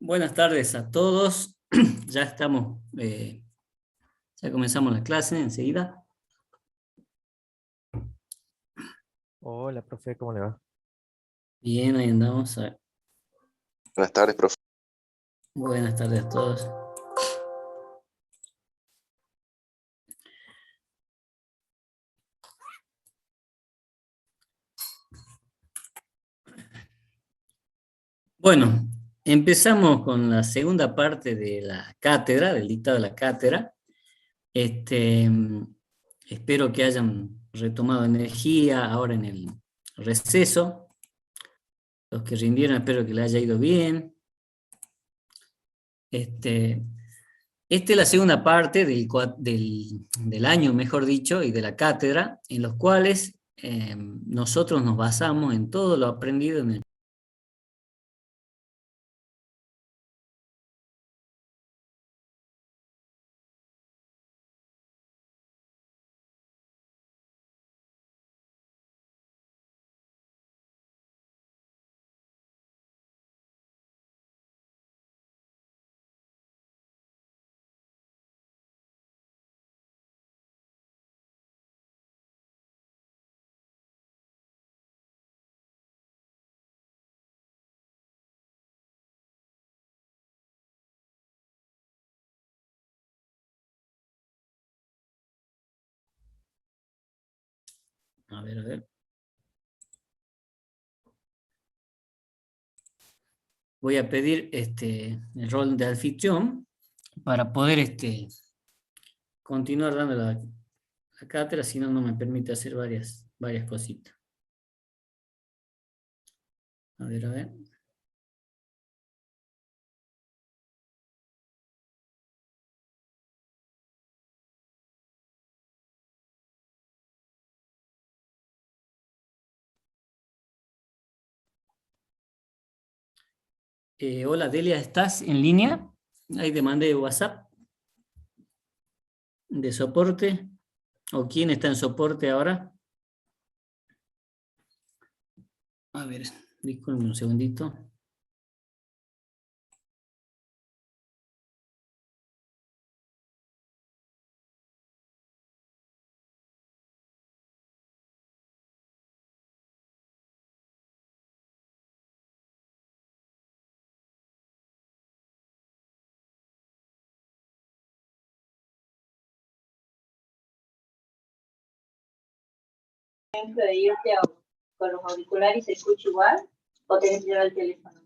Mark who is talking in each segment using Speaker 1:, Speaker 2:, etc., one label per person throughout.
Speaker 1: Buenas tardes a todos. Ya estamos, ya comenzamos la clase enseguida.
Speaker 2: Hola, profe, ¿cómo le va?
Speaker 1: Bien, ahí andamos.
Speaker 3: Buenas tardes, profe.
Speaker 1: Buenas tardes a todos. Bueno, empezamos con la segunda parte de la cátedra, del dictado de la cátedra. Espero que hayan retomado energía ahora en el receso. Los que rindieron, espero que les haya ido bien. Esta es la segunda parte del año, mejor dicho, y de la cátedra, en los cuales nosotros nos basamos en todo lo aprendido en el A ver, a ver. Voy a pedir el rol de anfitrión para poder continuar dando la cátedra, si no, no me permite hacer varias cositas. A ver, a ver. Hola Delia, ¿estás en línea? Ahí te mandé WhatsApp de soporte. ¿O quién está en soporte ahora? A ver, disculpen un segundito.
Speaker 4: De irte con los auriculares y se escucha igual, o tenés que llevar el teléfono.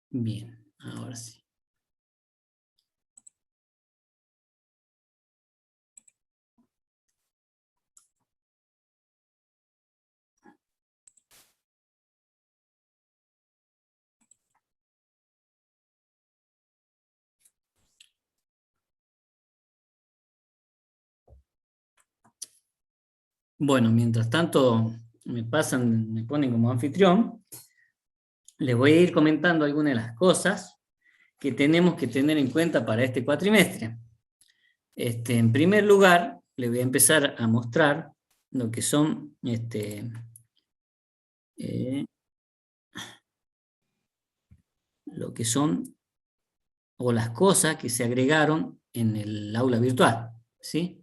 Speaker 1: Bien, ahora sí. Bueno, mientras tanto me ponen como anfitrión, les voy a ir comentando algunas de las cosas que tenemos que tener en cuenta para este cuatrimestre. En primer lugar, les voy a empezar a mostrar lo que son o las cosas que se agregaron en el aula virtual, ¿sí?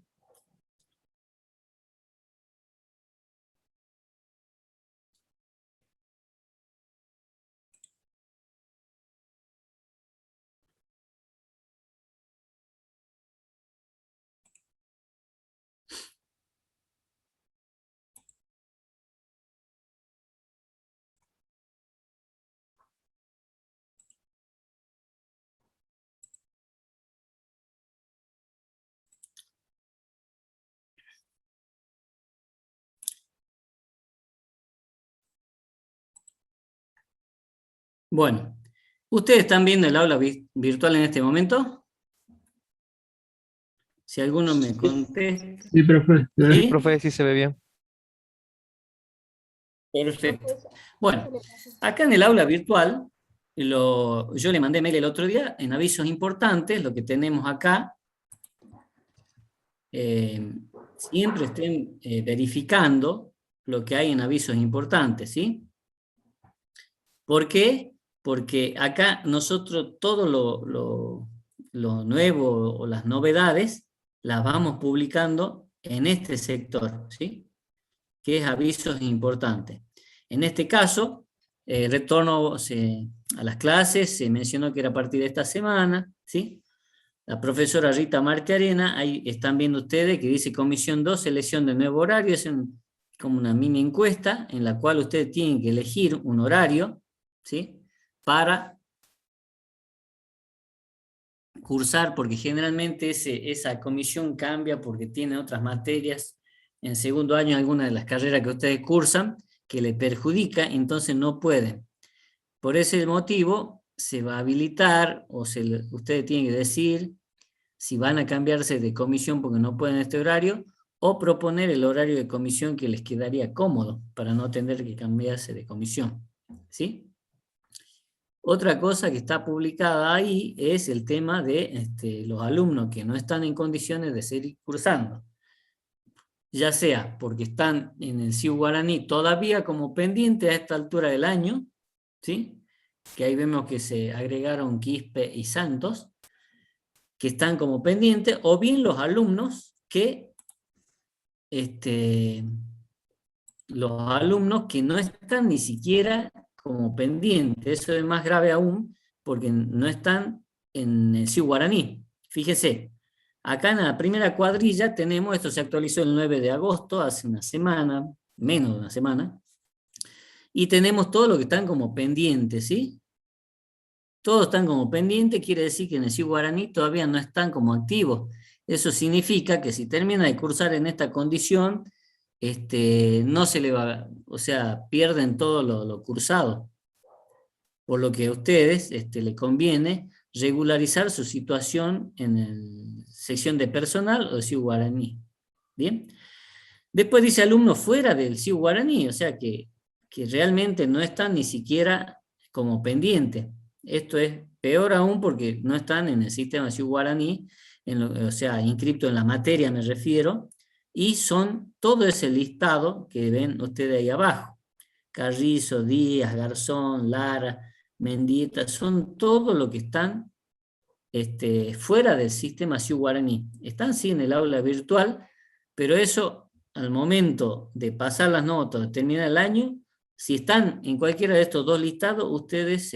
Speaker 1: Bueno, ¿ustedes están viendo el aula virtual en este momento? Si alguno me contesta.
Speaker 5: Sí, profe.
Speaker 2: Sí,
Speaker 1: ¿Sí?
Speaker 2: profe, sí se ve bien.
Speaker 1: Perfecto. Bueno, acá en el aula virtual, yo le mandé mail el otro día en avisos importantes, lo que tenemos acá, siempre estén verificando lo que hay en avisos importantes, ¿sí? ¿Por qué? Porque acá nosotros todo lo nuevo o las novedades las vamos publicando en este sector, ¿sí? Que es avisos importantes. En este caso, retorno a las clases, se mencionó que era a partir de esta semana, ¿sí? La profesora Rita Martiarena, ahí están viendo ustedes que dice Comisión 2, selección de nuevo horario, es como una mini encuesta en la cual ustedes tienen que elegir un horario, ¿sí? Para cursar, porque generalmente esa comisión cambia porque tiene otras materias en segundo año, alguna de las carreras que ustedes cursan, que le perjudica, entonces no pueden. Por ese motivo, se va a habilitar, o ustedes tienen que decir si van a cambiarse de comisión porque no pueden este horario, o proponer el horario de comisión que les quedaría cómodo, para no tener que cambiarse de comisión. ¿Sí? Otra cosa que está publicada ahí es el tema de los alumnos que no están en condiciones de seguir cursando. Ya sea porque están en el CIU Guaraní todavía como pendiente a esta altura del año, ¿sí? Que ahí vemos que se agregaron Quispe y Santos, que están como pendientes, o bien los alumnos que no están ni siquiera como pendientes. Eso es más grave aún, porque no están en el CIU Guaraní. Fíjese, acá en la primera cuadrilla tenemos, esto se actualizó el 9 de agosto, hace una semana, menos de una semana, y tenemos todo lo que están como pendientes, ¿sí? Todos están como pendientes, quiere decir que en el CIU Guaraní todavía no están como activos. Eso significa que si termina de cursar en esta condición, no se le va, o sea, pierden todo lo cursado. Por lo que a ustedes les conviene regularizar su situación en la sección de personal o de CIU Guaraní. ¿Bien? Después dice alumnos fuera del CIU Guaraní, o sea que realmente no están ni siquiera como pendientes. Esto es peor aún porque no están en el sistema CIU Guaraní, o sea, inscriptos en la materia me refiero, y son todo ese listado que ven ustedes ahí abajo. Carrizo, Díaz, Garzón, Lara, Mendieta, son todo lo que están fuera del sistema CIU Guaraní. Están sí en el aula virtual, pero eso al momento de pasar las notas, de terminar el año, si están en cualquiera de estos dos listados, ustedes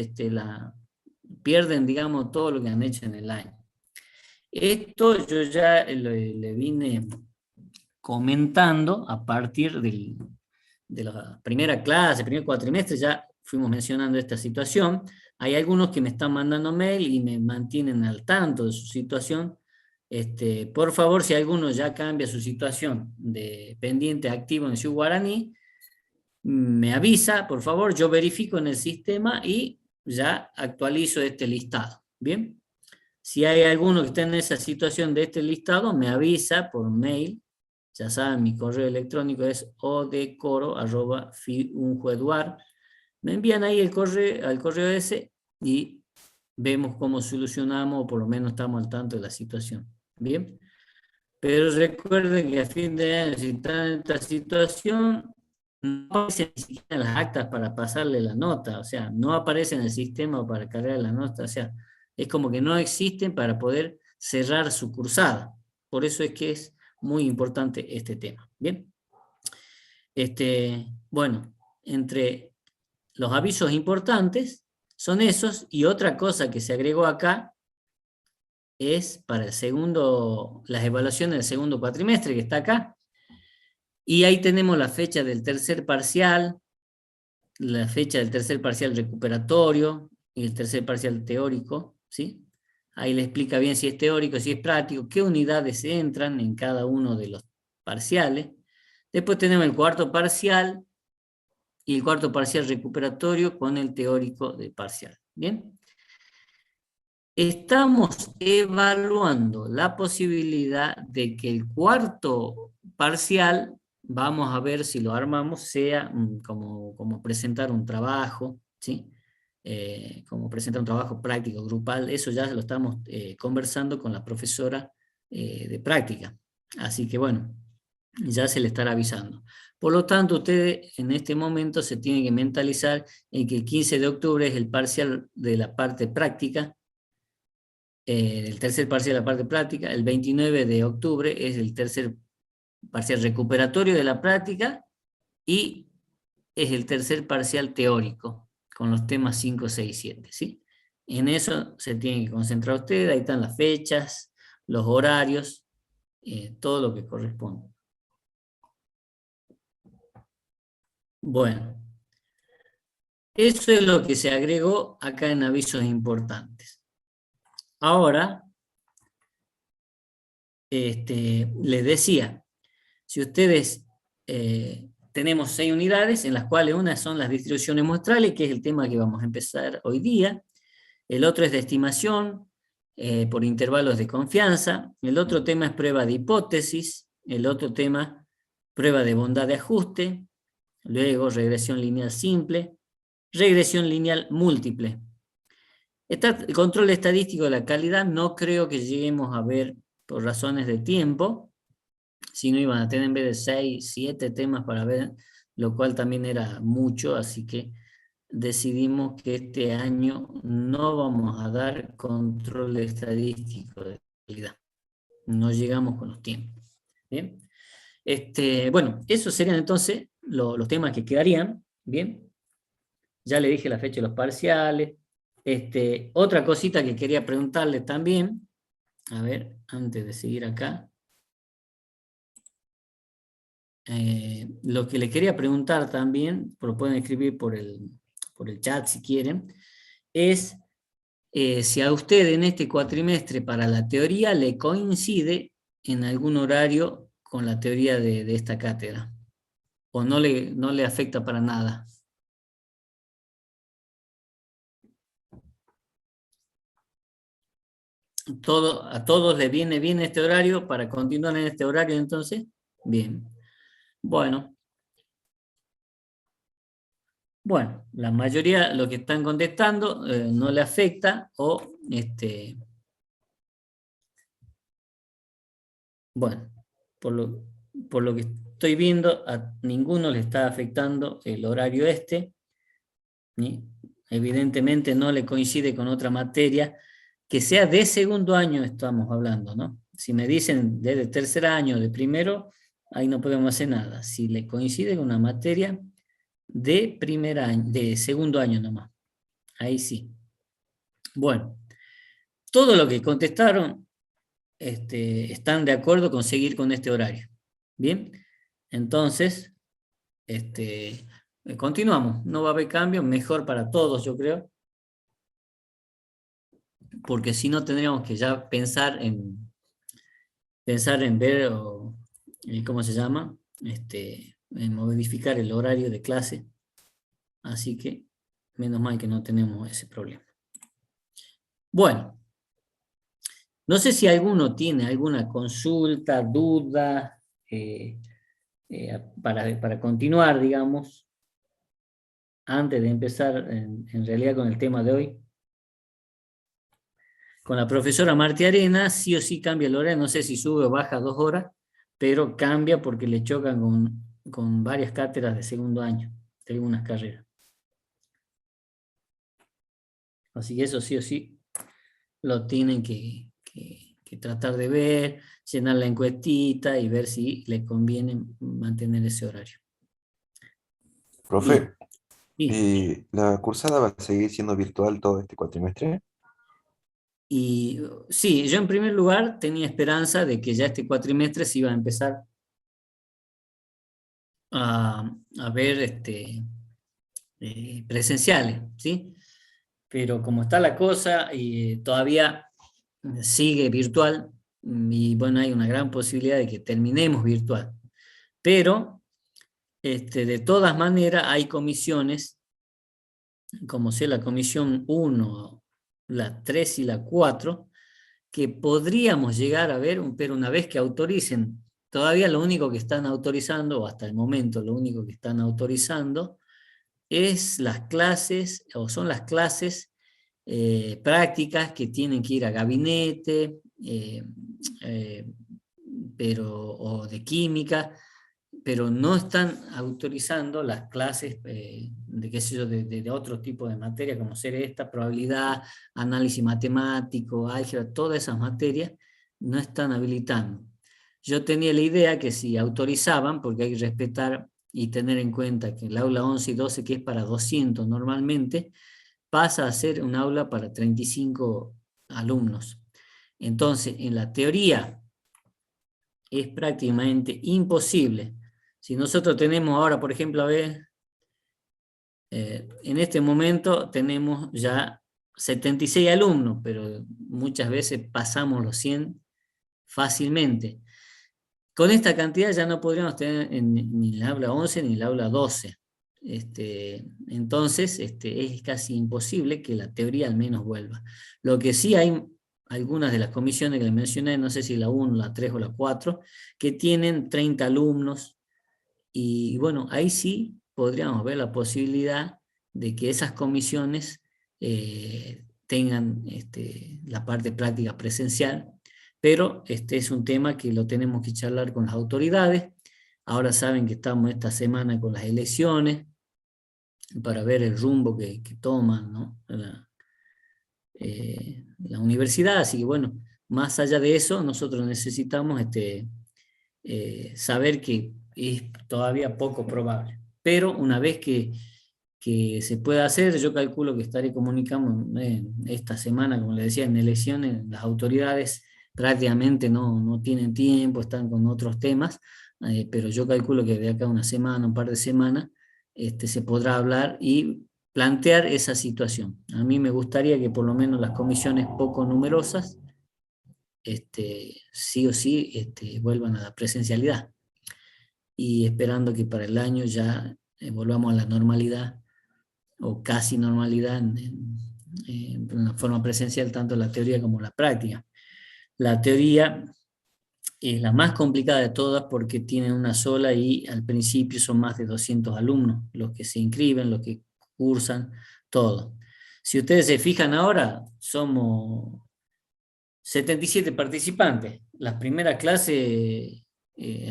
Speaker 1: pierden, digamos, todo lo que han hecho en el año. Esto yo ya le vine comentando a partir de la primera clase, primer cuatrimestre, ya fuimos mencionando esta situación. Hay algunos que me están mandando mail y me mantienen al tanto de su situación. Por favor, si alguno ya cambia su situación de pendiente a activo en CIU Guaraní, me avisa, por favor, yo verifico en el sistema y ya actualizo este listado. ¿Bien? Si hay alguno que está en esa situación de este listado, me avisa por mail. Ya saben, mi correo electrónico es odecoro@fiunjueduar. Me envían ahí al correo ese y vemos cómo solucionamos, o por lo menos estamos al tanto de la situación. ¿Bien? Pero recuerden que a fin de año, si están en esta situación, no aparecen ni siquiera las actas para pasarle la nota, o sea, no aparece en el sistema para cargar la nota, o sea, es como que no existen para poder cerrar su cursada. Por eso es que es muy importante este tema. Bien. Bueno, entre los avisos importantes son esos, y otra cosa que se agregó acá es para las evaluaciones del segundo cuatrimestre, que está acá. Y ahí tenemos la fecha del tercer parcial, la fecha del tercer parcial recuperatorio y el tercer parcial teórico, ¿sí? Ahí le explica bien si es teórico, si es práctico, qué unidades entran en cada uno de los parciales. Después tenemos el cuarto parcial y el cuarto parcial recuperatorio con el teórico de parcial. ¿Bien? Estamos evaluando la posibilidad de que el cuarto parcial vamos a ver si lo armamos, sea como presentar un trabajo, ¿sí? Como presentar un trabajo práctico, grupal, eso ya lo estamos conversando con la profesora de práctica. Así que bueno, ya se le estará avisando. Por lo tanto, ustedes en este momento se tienen que mentalizar en que el 15 de octubre es el parcial de la parte práctica, el tercer parcial de la parte práctica, el 29 de octubre es el tercer parcial recuperatorio de la práctica y es el tercer parcial teórico con los temas 5, 6, 7, ¿sí? En eso se tiene que concentrar usted, ahí están las fechas, los horarios, todo lo que corresponde. Bueno, eso es lo que se agregó acá en avisos importantes. Ahora, les decía, si ustedes tenemos 6 unidades, en las cuales una son las distribuciones muestrales, que es el tema que vamos a empezar hoy día, el otro es de estimación por intervalos de confianza, el otro tema es prueba de hipótesis, el otro tema prueba de bondad de ajuste, luego regresión lineal simple, regresión lineal múltiple. El control estadístico de la calidad no creo que lleguemos a ver por razones de tiempo, si no iban a tener en vez de 6, 7 temas para ver, lo cual también era mucho, así que decidimos que este año no vamos a dar control estadístico de calidad. No llegamos con los tiempos. ¿Bien? Bueno, esos serían entonces los temas que quedarían. ¿Bien? Ya le dije la fecha de los parciales. Otra cosita que quería preguntarle también, a ver, antes de seguir acá. Lo que le quería preguntar también, lo pueden escribir por el chat si quieren, es si a usted en este cuatrimestre para la teoría le coincide en algún horario con la teoría de esta cátedra, o no le afecta para nada. ¿A todos les viene bien este horario para continuar en este horario entonces? Bien. Bueno, la mayoría, lo que están contestando, no le afecta o, bueno, por lo que estoy viendo, a ninguno le está afectando el horario ¿sí? Evidentemente no le coincide con otra materia, que sea de segundo año estamos hablando, ¿no? Si me dicen de tercer año, de primero, ahí no podemos hacer nada. Si le coincide con una materia de primer año, de segundo año nomás. Ahí sí. Bueno, todo lo que contestaron están de acuerdo con seguir con este horario. Bien, entonces, continuamos. No va a haber cambio, mejor para todos, yo creo. Porque si no tendríamos que ya pensar en ver, ¿cómo se llama? En modificar el horario de clase. Así que, menos mal que no tenemos ese problema. Bueno, no sé si alguno tiene alguna consulta, duda, para continuar, digamos, antes de empezar en realidad con el tema de hoy. Con la profesora Marti Arena, sí o sí cambia el horario, no sé si sube o baja 2 horas, pero cambia porque le chocan con varias cátedras de segundo año, de algunas carreras. Así que eso sí o sí lo tienen que tratar de ver, llenar la encuestita y ver si le conviene mantener ese horario.
Speaker 3: Profe,
Speaker 1: Sí.
Speaker 3: ¿la cursada va a seguir siendo virtual todo este cuatrimestre?
Speaker 1: Y sí, yo en primer lugar tenía esperanza de que ya este cuatrimestre se iba a empezar a ver presenciales, ¿sí? Pero como está la cosa y todavía sigue virtual, y bueno, hay una gran posibilidad de que terminemos virtual. Pero, de todas maneras, hay comisiones, como sea la comisión 1, la 3 y la 4, que podríamos llegar a ver, pero una vez que autoricen todavía lo único que están autorizando, o hasta el momento lo único que están autorizando, es las clases, o son las clases prácticas que tienen que ir a gabinete, o de química, pero no están autorizando las clases de, qué sé yo, de otro tipo de materia, como ser esta, probabilidad, análisis matemático, álgebra, todas esas materias no están habilitando. Yo tenía la idea que si autorizaban, porque hay que respetar y tener en cuenta que el aula 11 y 12, que es para 200 normalmente, pasa a ser un aula para 35 alumnos. Entonces, en la teoría es prácticamente imposible. Si nosotros tenemos ahora, por ejemplo, a ver, en este momento tenemos ya 76 alumnos, pero muchas veces pasamos los 100 fácilmente. Con esta cantidad ya no podríamos tener ni el aula 11 ni el aula 12. Entonces, es casi imposible que la teoría al menos vuelva. Lo que sí hay algunas de las comisiones que les mencioné, no sé si la 1, la 3 o la 4, que tienen 30 alumnos, y bueno, ahí sí podríamos ver la posibilidad de que esas comisiones tengan la parte práctica presencial, pero este es un tema que lo tenemos que charlar con las autoridades. Ahora saben que estamos esta semana con las elecciones, para ver el rumbo que toman, ¿no? La universidad, así que bueno, más allá de eso, nosotros necesitamos saber que es todavía poco probable. Pero una vez que se pueda hacer, yo calculo que estaré comunicando esta semana, como les decía, en elecciones, las autoridades prácticamente no tienen tiempo, están con otros temas, pero yo calculo que de acá a una semana, un par de semanas, se podrá hablar y plantear esa situación. A mí me gustaría que por lo menos las comisiones poco numerosas sí o sí vuelvan a la presencialidad, y esperando que para el año ya volvamos a la normalidad, o casi normalidad, en la forma presencial, tanto la teoría como la práctica. La teoría es la más complicada de todas porque tiene una sola y al principio son más de 200 alumnos los que se inscriben, los que cursan, todo. Si ustedes se fijan ahora, somos 77 participantes. Las primeras clases,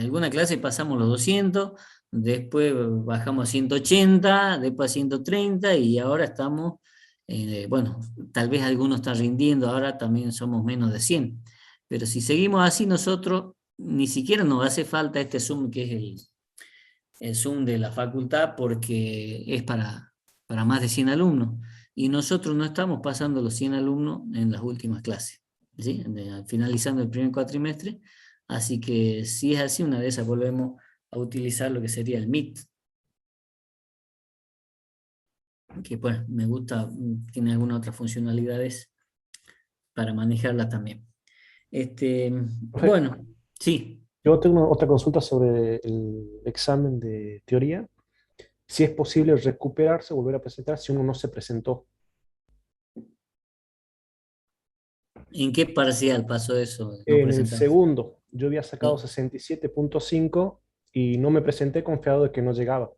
Speaker 1: alguna clase pasamos los 200, después bajamos a 180, después a 130 y ahora estamos, bueno, tal vez algunos están rindiendo, ahora también somos menos de 100. Pero si seguimos así nosotros, ni siquiera nos hace falta este Zoom, que es el Zoom de la facultad, porque es para más de 100 alumnos. Y nosotros no estamos pasando los 100 alumnos en las últimas clases, ¿sí? Finalizando el primer cuatrimestre. Así que si es así, una de esas volvemos a utilizar lo que sería el Meet, que pues me gusta, tiene algunas otras funcionalidades para manejarla también. Bueno, sí.
Speaker 2: Yo tengo otra consulta sobre el examen de teoría. Si es posible recuperarse, volver a presentar si uno no se presentó.
Speaker 1: ¿En qué parcial pasó eso? No
Speaker 2: En el
Speaker 1: presentarse.
Speaker 2: segundo, yo había sacado 67.5 y no me presenté confiado de que no llegaba.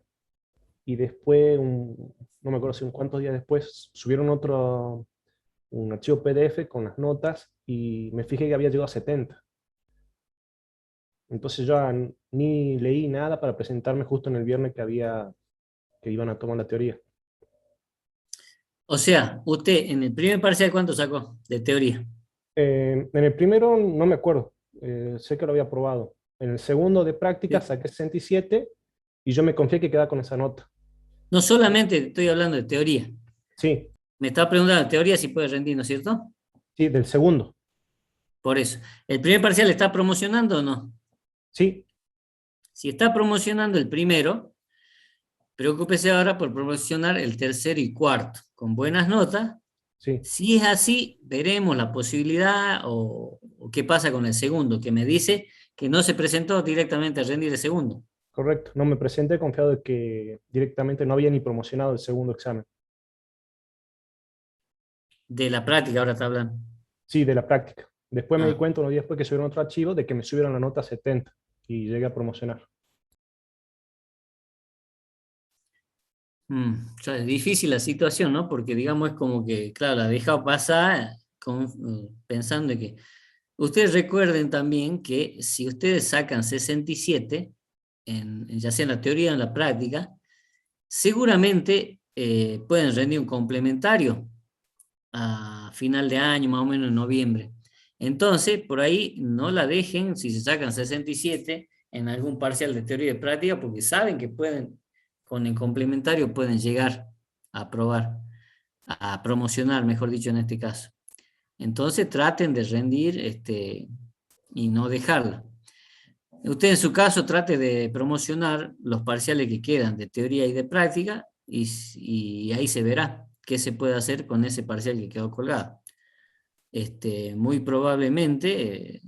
Speaker 2: Y después, no me acuerdo si un cuántos días después, subieron un archivo PDF con las notas y me fijé que había llegado a 70. Entonces yo ni leí nada para presentarme justo en el viernes que iban a tomar la teoría.
Speaker 1: O sea, usted en el primer parcial, ¿cuánto sacó de teoría?
Speaker 2: En el primero no me acuerdo, sé que lo había probado. En el segundo de práctica
Speaker 1: Sí.
Speaker 2: saqué 67 y yo me confié que quedaba con esa nota.
Speaker 1: No solamente estoy hablando de teoría.
Speaker 2: Sí,
Speaker 1: Me está preguntando de teoría si puede rendir, ¿no es cierto?
Speaker 2: sí, del segundo.
Speaker 1: Por eso. ¿El primer parcial está promocionando o no?
Speaker 2: Sí,
Speaker 1: Si está promocionando el primero, preocúpese ahora por promocionar el tercero y cuarto, con buenas notas.
Speaker 2: sí,
Speaker 1: Si es así, veremos la posibilidad o qué pasa con el segundo, que me dice que no se presentó directamente a rendir el segundo.
Speaker 2: correcto. No me presenté confiado de que directamente no había ni promocionado el segundo examen.
Speaker 1: De la práctica ahora está hablando.
Speaker 2: Sí, de la práctica. Después me di
Speaker 1: Ah,
Speaker 2: cuenta unos días después que subieron otro archivo de que me subieron la nota a 70. y llegué a promocionar.
Speaker 1: O sea, es difícil la situación, ¿no? Porque digamos es como que, claro, la he dejado pasar pensando en que... Ustedes recuerden también que si ustedes sacan 67, ya sea en la teoría o en la práctica, seguramente pueden rendir un complementario a final de año, más o menos en noviembre. Entonces, por ahí no la dejen si se sacan 67 en algún parcial de teoría y práctica, porque saben que pueden, con el complementario pueden llegar a aprobar, a promocionar, mejor dicho, en este caso. Entonces traten de rendir y no dejarla. Usted en su caso trate de promocionar los parciales que quedan de teoría y de práctica y ahí se verá qué se puede hacer con ese parcial que quedó colgado. Muy probablemente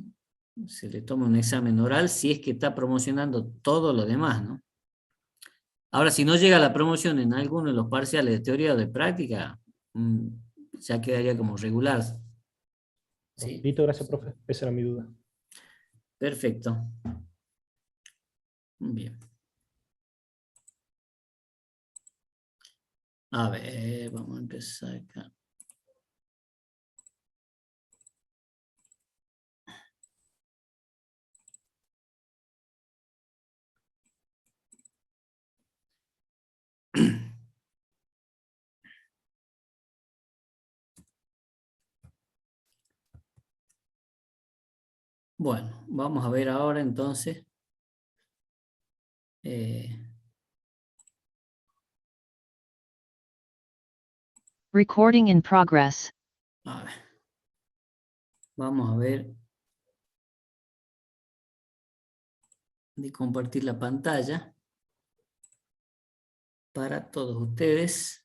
Speaker 1: se le toma un examen oral si es que está promocionando todo lo demás, ¿no? Ahora, si no llega a la promoción en alguno de los parciales de teoría o de práctica, ya quedaría como regular. Sí.
Speaker 2: Listo, gracias, profe. Esa era mi duda.
Speaker 1: Perfecto. Bien. A ver, vamos a empezar acá. Bueno, vamos a ver ahora entonces.
Speaker 5: Recording in progress.
Speaker 1: A ver. Vamos a ver. De compartir la pantalla para todos ustedes.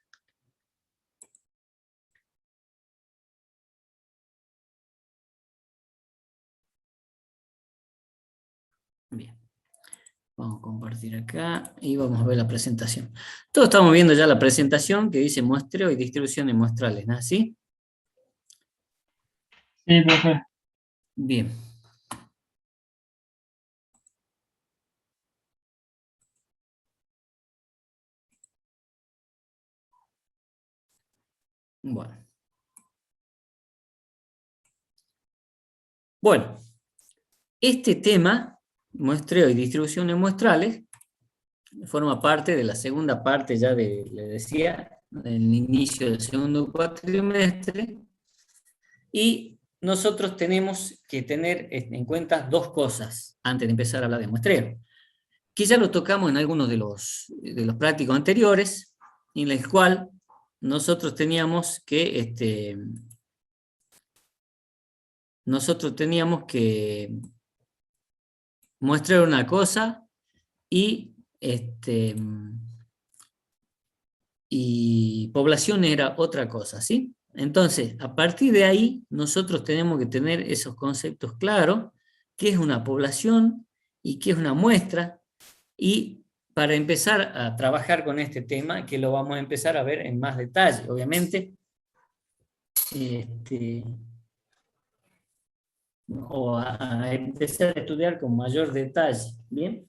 Speaker 1: Bien. Vamos a compartir acá y vamos a ver la presentación. Todos estamos viendo ya la presentación que dice muestreo y distribuciones muestrales, ¿no? ¿Sí?
Speaker 6: Sí, profe.
Speaker 1: Bien. Bueno, este tema, muestreo y distribuciones muestrales, forma parte de la segunda parte ya de, le decía, del inicio del segundo cuatrimestre, y nosotros tenemos que tener en cuenta dos cosas antes de empezar a hablar de muestreo, que ya lo tocamos en algunos de los prácticos anteriores, en el cual nosotros teníamos que muestrar una cosa y población era otra cosa, ¿sí? Entonces, a partir de ahí, nosotros tenemos que tener esos conceptos claros, qué es una población y qué es una muestra, y para empezar a trabajar con este tema, que lo vamos a empezar a ver en más detalle, obviamente, o a empezar a estudiar con mayor detalle, ¿bien?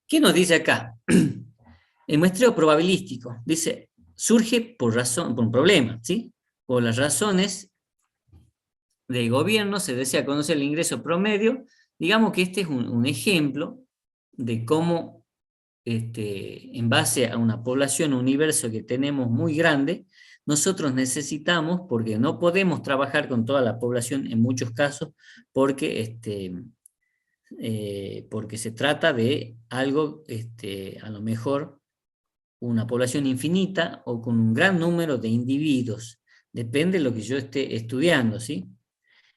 Speaker 1: ¿Qué nos dice acá? El muestreo probabilístico, dice, surge por un problema, ¿sí? Por las razones del gobierno se desea conocer el ingreso promedio. Digamos que este es un ejemplo de cómo, en base a una población, un universo que tenemos muy grande, nosotros necesitamos, porque no podemos trabajar con toda la población en muchos casos, porque se trata de algo, a lo mejor, una población infinita o con un gran número de individuos. Depende de lo que yo esté estudiando, ¿sí?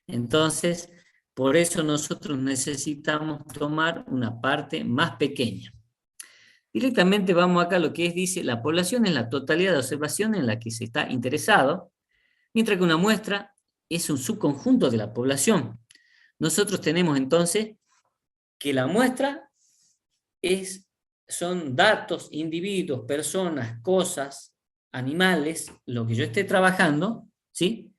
Speaker 1: Entonces, por eso nosotros necesitamos tomar una parte más pequeña. Directamente vamos acá a lo que dice, la población es la totalidad de observaciones en la que se está interesado, mientras que una muestra es un subconjunto de la población. Nosotros tenemos entonces que la muestra son datos, individuos, personas, cosas, animales, lo que yo esté trabajando, ¿sí?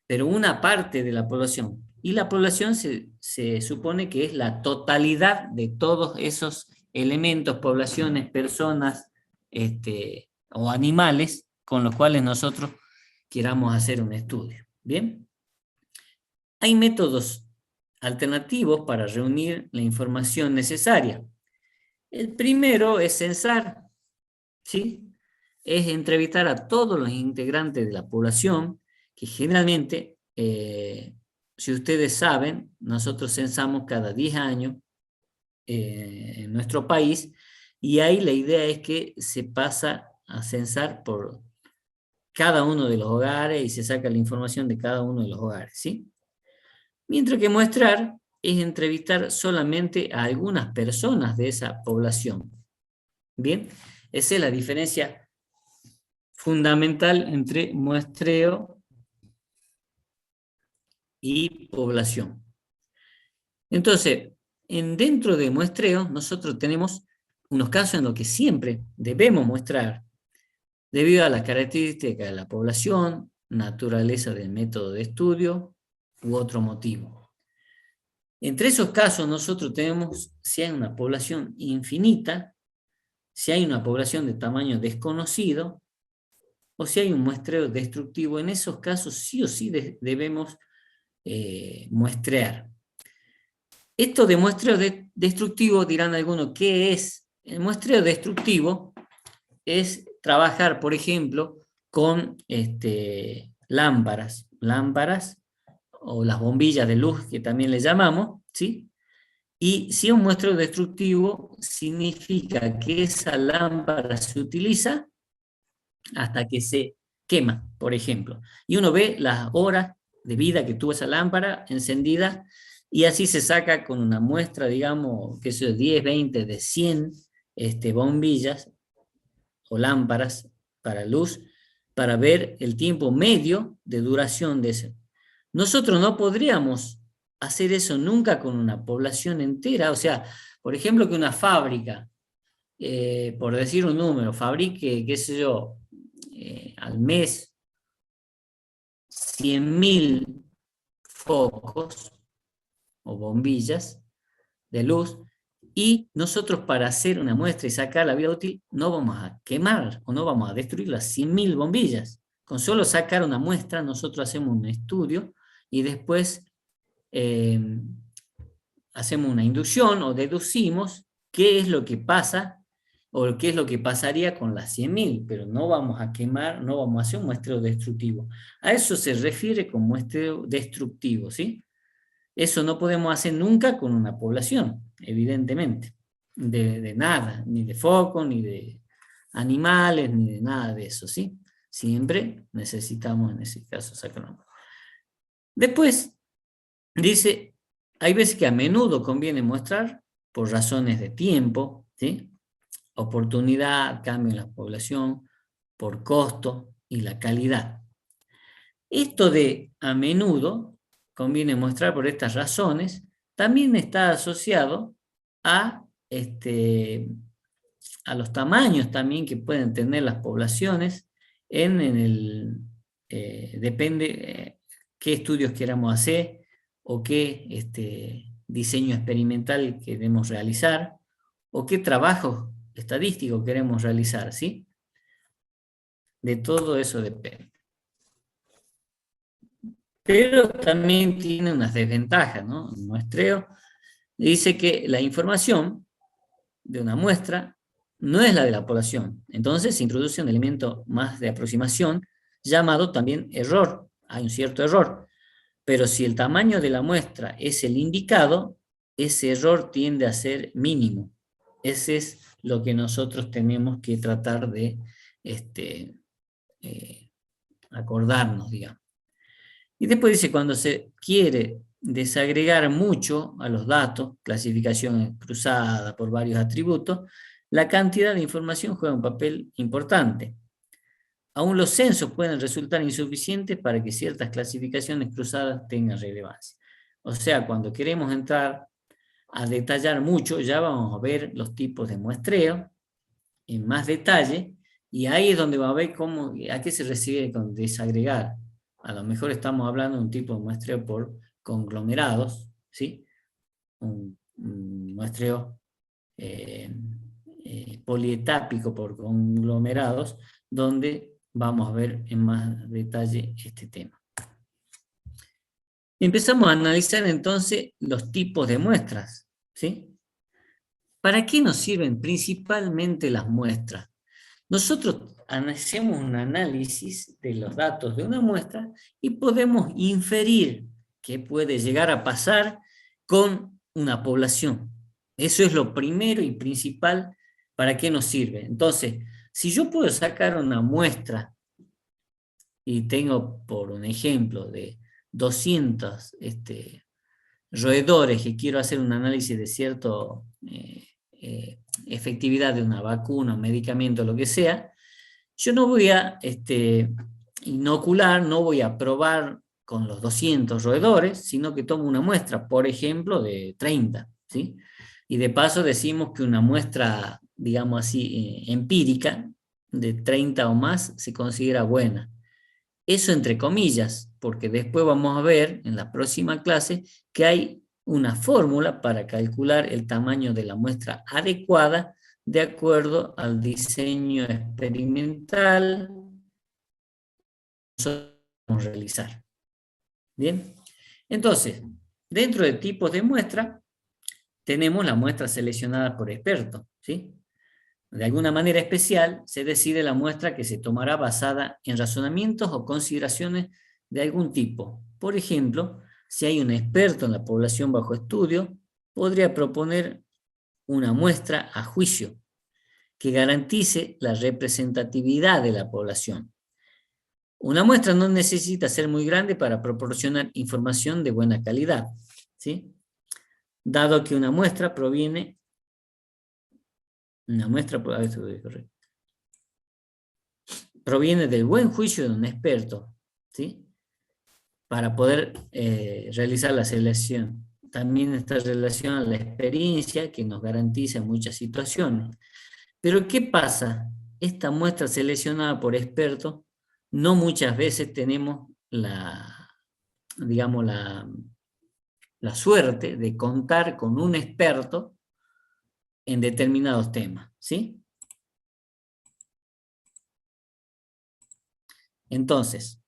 Speaker 1: Pero una parte de la población. Y la población se supone que es la totalidad de todos esos elementos, poblaciones, personas o animales con los cuales nosotros queramos hacer un estudio. ¿Bien? Hay métodos alternativos para reunir la información necesaria. El primero es censar, ¿sí? Es entrevistar a todos los integrantes de la población, que generalmente, si ustedes saben, nosotros censamos cada 10 años en nuestro país, y ahí la idea es que se pasa a censar por cada uno de los hogares y se saca la información de cada uno de los hogares, ¿sí? Mientras que muestrar es entrevistar solamente a algunas personas de esa población. Bien, esa es la diferencia fundamental entre muestreo y población. Entonces, dentro de muestreo, nosotros tenemos unos casos en los que siempre debemos muestrar, debido a las características de la población, naturaleza del método de estudio u otro motivo. Entre esos casos nosotros tenemos si hay una población infinita, si hay una población de tamaño desconocido, o si hay un muestreo destructivo. En esos casos sí o sí debemos muestrear. Esto de muestreo destructivo, dirán algunos, ¿qué es? El muestreo destructivo es trabajar, por ejemplo, con lámparas o las bombillas de luz que también le llamamos, ¿sí? Y si un muestreo destructivo significa que esa lámpara se utiliza hasta que se quema, por ejemplo. Y uno ve las horas de vida que tuvo esa lámpara encendida, y así se saca con una muestra, digamos, que es 10, 20, de 100 bombillas o lámparas para luz, para ver el tiempo medio de duración de ese. Nosotros no podríamos hacer eso nunca con una población entera. O sea, por ejemplo, que una fábrica, por decir un número, fabrique, qué sé yo, al mes 100.000 focos o bombillas de luz, y nosotros para hacer una muestra y sacar la vida útil no vamos a quemar o no vamos a destruir las 100.000 bombillas. Con solo sacar una muestra nosotros hacemos un estudio y después hacemos una inducción o deducimos qué es lo que pasa o qué es lo que pasaría con las 100.000, pero no vamos a quemar, no vamos a hacer un muestreo destructivo. A eso se refiere con muestreo destructivo, ¿sí? Eso no podemos hacer nunca con una población, evidentemente, de nada, ni de focos, ni de animales, ni de nada de eso, ¿sí? Siempre necesitamos en ese caso sacarlo. Después, dice, hay veces que a menudo conviene mostrar por razones de tiempo, ¿sí? Oportunidad, cambio en la población, por costo y la calidad. Esto de a menudo conviene mostrar por estas razones, también está asociado a los tamaños también que pueden tener las poblaciones, depende qué estudios queramos hacer, o qué diseño experimental queremos realizar, o qué trabajo estadístico queremos realizar, ¿sí? De todo eso depende. Pero también tiene unas desventajas, ¿no? El muestreo dice que la información de una muestra no es la de la población. Entonces se introduce un elemento más de aproximación llamado también error. Hay un cierto error. Pero si el tamaño de la muestra es el indicado, ese error tiende a ser mínimo. Ese es lo que nosotros tenemos que tratar de acordarnos, digamos. Y después dice, cuando se quiere desagregar mucho a los datos, clasificación cruzada por varios atributos, la cantidad de información juega un papel importante. Aún los censos pueden resultar insuficientes para que ciertas clasificaciones cruzadas tengan relevancia. O sea, cuando queremos entrar a detallar mucho, ya vamos a ver los tipos de muestreo en más detalle, y ahí es donde va a ver a qué se refiere con desagregar. A lo mejor estamos hablando de un tipo de muestreo por conglomerados, ¿sí? Un muestreo polietápico por conglomerados, donde vamos a ver en más detalle este tema. Empezamos a analizar entonces los tipos de muestras, ¿sí? ¿Para qué nos sirven principalmente las muestras? Nosotros hacemos un análisis de los datos de una muestra y podemos inferir qué puede llegar a pasar con una población. Eso es lo primero y principal para qué nos sirve. Entonces, si yo puedo sacar una muestra y tengo, por un ejemplo, de 200 roedores que quiero hacer un análisis de cierta efectividad de una vacuna, un medicamento, lo que sea, yo no voy a inocular, no voy a probar con los 200 roedores, sino que tomo una muestra, por ejemplo, de 30, ¿sí? Y de paso decimos que una muestra, digamos así, empírica, de 30 o más, se considera buena. Eso entre comillas, porque después vamos a ver en la próxima clase que hay una fórmula para calcular el tamaño de la muestra adecuada de acuerdo al diseño experimental que nosotros vamos a realizar. Bien, entonces, dentro de tipos de muestra, tenemos la muestra seleccionada por expertos, ¿sí? De alguna manera especial, se decide la muestra que se tomará basada en razonamientos o consideraciones de algún tipo. Por ejemplo, si hay un experto en la población bajo estudio, podría proponer una muestra a juicio que garantice la representatividad de la población. Una muestra no necesita ser muy grande para proporcionar información de buena calidad, ¿sí? Dado que una muestra proviene del buen juicio de un experto, ¿sí? Para poder realizar la selección. También está relacionada a la experiencia que nos garantiza en muchas situaciones. Pero ¿qué pasa? Esta muestra seleccionada por expertos, no muchas veces tenemos la suerte de contar con un experto en determinados temas, ¿sí? Entonces,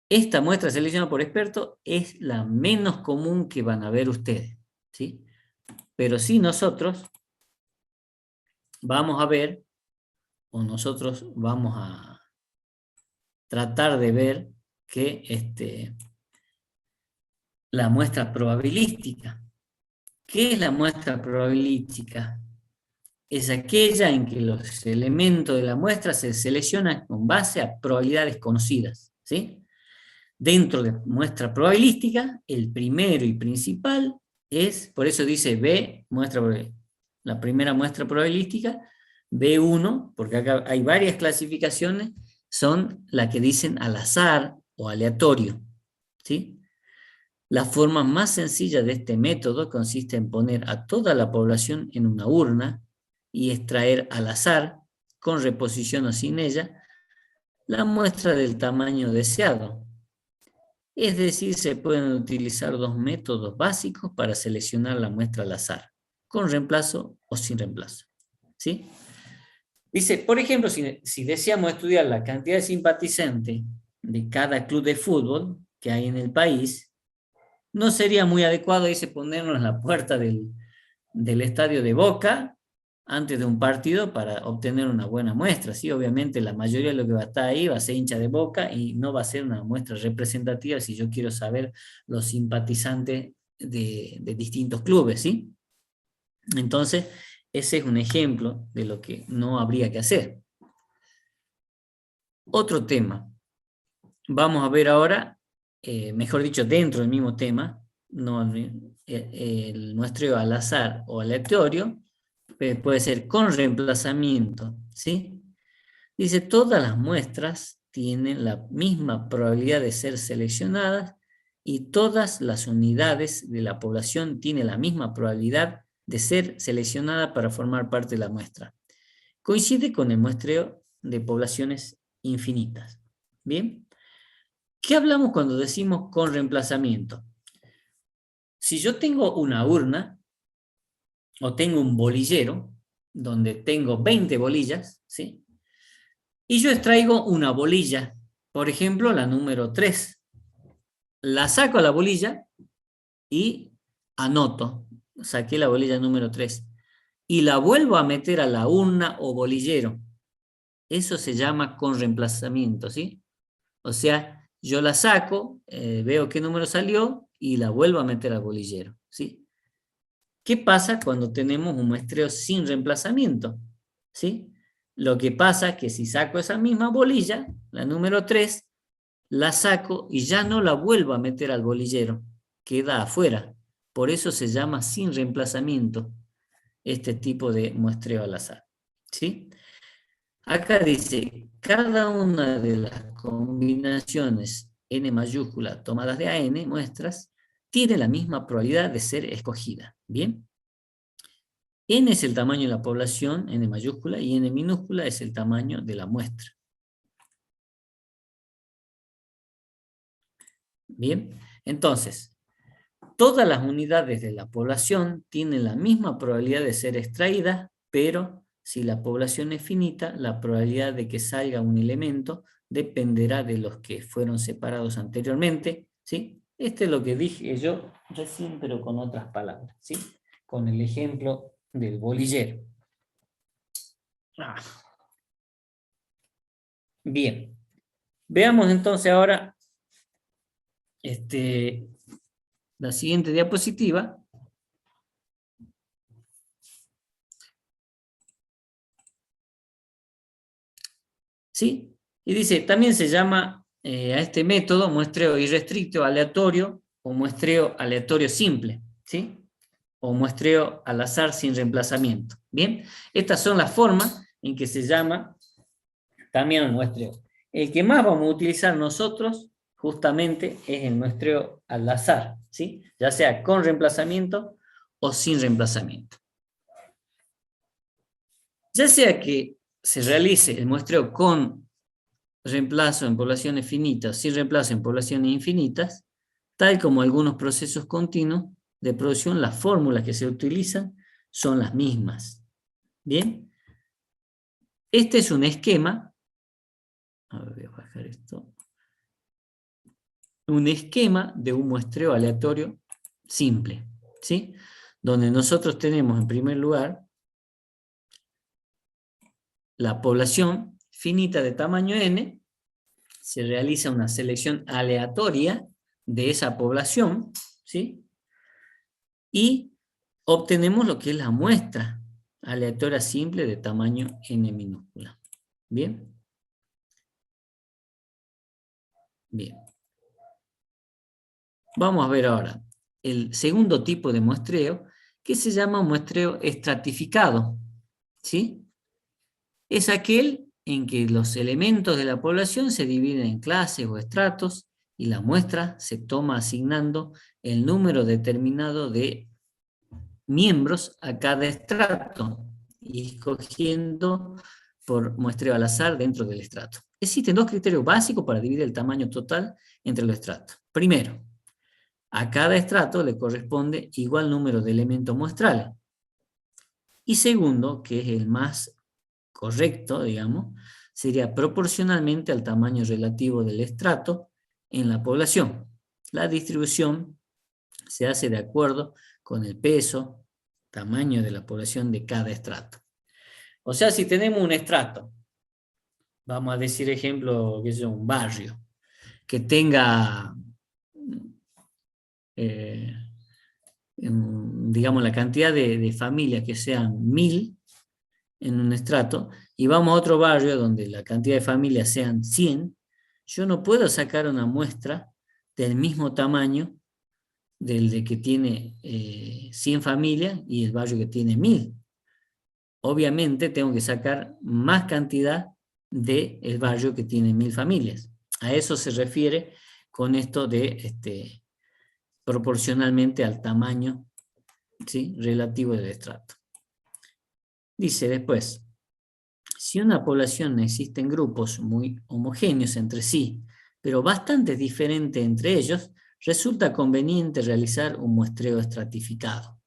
Speaker 1: esta muestra seleccionada por expertos es la menos común que van a ver ustedes, ¿sí? Pero sí nosotros vamos a ver, o nosotros vamos a tratar de ver que la muestra probabilística. ¿Qué es la muestra probabilística? Es aquella en que los elementos de la muestra se seleccionan con base a probabilidades conocidas, ¿sí? Dentro de muestra probabilística, el primero y principal es, por eso dice B, la primera muestra probabilística, B1, porque acá hay varias clasificaciones, son las que dicen al azar o aleatorio, ¿sí? La forma más sencilla de este método consiste en poner a toda la población en una urna y extraer al azar, con reposición o sin ella, la muestra del tamaño deseado. Es decir, se pueden utilizar dos métodos básicos para seleccionar la muestra al azar, con reemplazo o sin reemplazo, ¿sí? Dice, por ejemplo, si deseamos estudiar la cantidad de simpatizantes de cada club de fútbol que hay en el país, no sería muy adecuado, dice, ponernos en la puerta del estadio de Boca antes de un partido para obtener una buena muestra, ¿sí? Obviamente la mayoría de lo que va a estar ahí va a ser hincha de Boca y no va a ser una muestra representativa si yo quiero saber los simpatizantes de distintos clubes, ¿sí? Entonces, ese es un ejemplo de lo que no habría que hacer. Otro tema. Vamos a ver ahora, mejor dicho, dentro del mismo tema, no, el muestreo al azar o aleatorio, puede ser con reemplazamiento, ¿sí? Dice, todas las muestras tienen la misma probabilidad de ser seleccionadas y todas las unidades de la población tienen la misma probabilidad de ser seleccionada para formar parte de la muestra. Coincide con el muestreo de poblaciones infinitas. ¿Bien? ¿Qué hablamos cuando decimos con reemplazamiento? Si yo tengo una urna, o tengo un bolillero, donde tengo 20 bolillas, ¿sí? Y yo extraigo una bolilla, por ejemplo, la número 3. La saco a la bolilla y anoto, saqué la bolilla número 3. Y la vuelvo a meter a la urna o bolillero. Eso se llama con reemplazamiento, ¿sí? O sea, yo la saco, veo qué número salió y la vuelvo a meter al bolillero, ¿sí? ¿Qué pasa cuando tenemos un muestreo sin reemplazamiento? ¿Sí? Lo que pasa es que si saco esa misma bolilla, la número 3, la saco y ya no la vuelvo a meter al bolillero, queda afuera. Por eso se llama sin reemplazamiento este tipo de muestreo al azar. ¿Sí? Acá dice, cada una de las combinaciones n mayúscula tomadas de a n muestras tiene la misma probabilidad de ser escogida. ¿Bien? N es el tamaño de la población, n mayúscula, y n minúscula es el tamaño de la muestra. Bien, entonces, todas las unidades de la población tienen la misma probabilidad de ser extraídas, pero si la población es finita, la probabilidad de que salga un elemento dependerá de los que fueron separados anteriormente, ¿sí? Este es lo que dije yo recién, pero con otras palabras, ¿sí? Con el ejemplo del bolillero. Bien. Veamos entonces ahora la siguiente diapositiva. ¿Sí? Y dice, también se llama a este método muestreo irrestricto aleatorio o muestreo aleatorio simple, ¿sí? O muestreo al azar sin reemplazamiento. Bien, estas son las formas en que se llama también el muestreo. El que más vamos a utilizar nosotros justamente es el muestreo al azar, ¿sí? Ya sea con reemplazamiento o sin reemplazamiento. Ya sea que se realice el muestreo con reemplazo en poblaciones finitas, sin reemplazo en poblaciones infinitas, tal como algunos procesos continuos de producción, las fórmulas que se utilizan son las mismas. ¿Bien? Este es un esquema, a ver, voy a bajar esto, un esquema de un muestreo aleatorio simple, ¿sí? Donde nosotros tenemos en primer lugar la población finita de tamaño n, se realiza una selección aleatoria de esa población, ¿sí? Y obtenemos lo que es la muestra aleatoria simple de tamaño n minúscula. ¿Bien? Bien. Vamos a ver ahora el segundo tipo de muestreo, que se llama muestreo estratificado, ¿sí? Es aquel en que los elementos de la población se dividen en clases o estratos y la muestra se toma asignando el número determinado de miembros a cada estrato y escogiendo por muestreo al azar dentro del estrato. Existen dos criterios básicos para dividir el tamaño total entre los estratos. Primero, a cada estrato le corresponde igual número de elementos muestrales. Y segundo, que es el más correcto, digamos, sería proporcionalmente al tamaño relativo del estrato en la población. La distribución se hace de acuerdo con el peso, tamaño de la población de cada estrato. O sea, si tenemos un estrato, vamos a decir ejemplo, que es un barrio, que tenga, digamos, la cantidad de familias que sean 1000 en un estrato, y vamos a otro barrio donde la cantidad de familias sean 100, yo no puedo sacar una muestra del mismo tamaño del de que tiene 100 familias y el barrio que tiene 1000. Obviamente tengo que sacar más cantidad del barrio que tiene 1000 familias. A eso se refiere con esto de proporcionalmente al tamaño, ¿sí?, relativo del estrato. Dice después, si una población existe en grupos muy homogéneos entre sí, pero bastante diferentes entre ellos, resulta conveniente realizar un muestreo estratificado.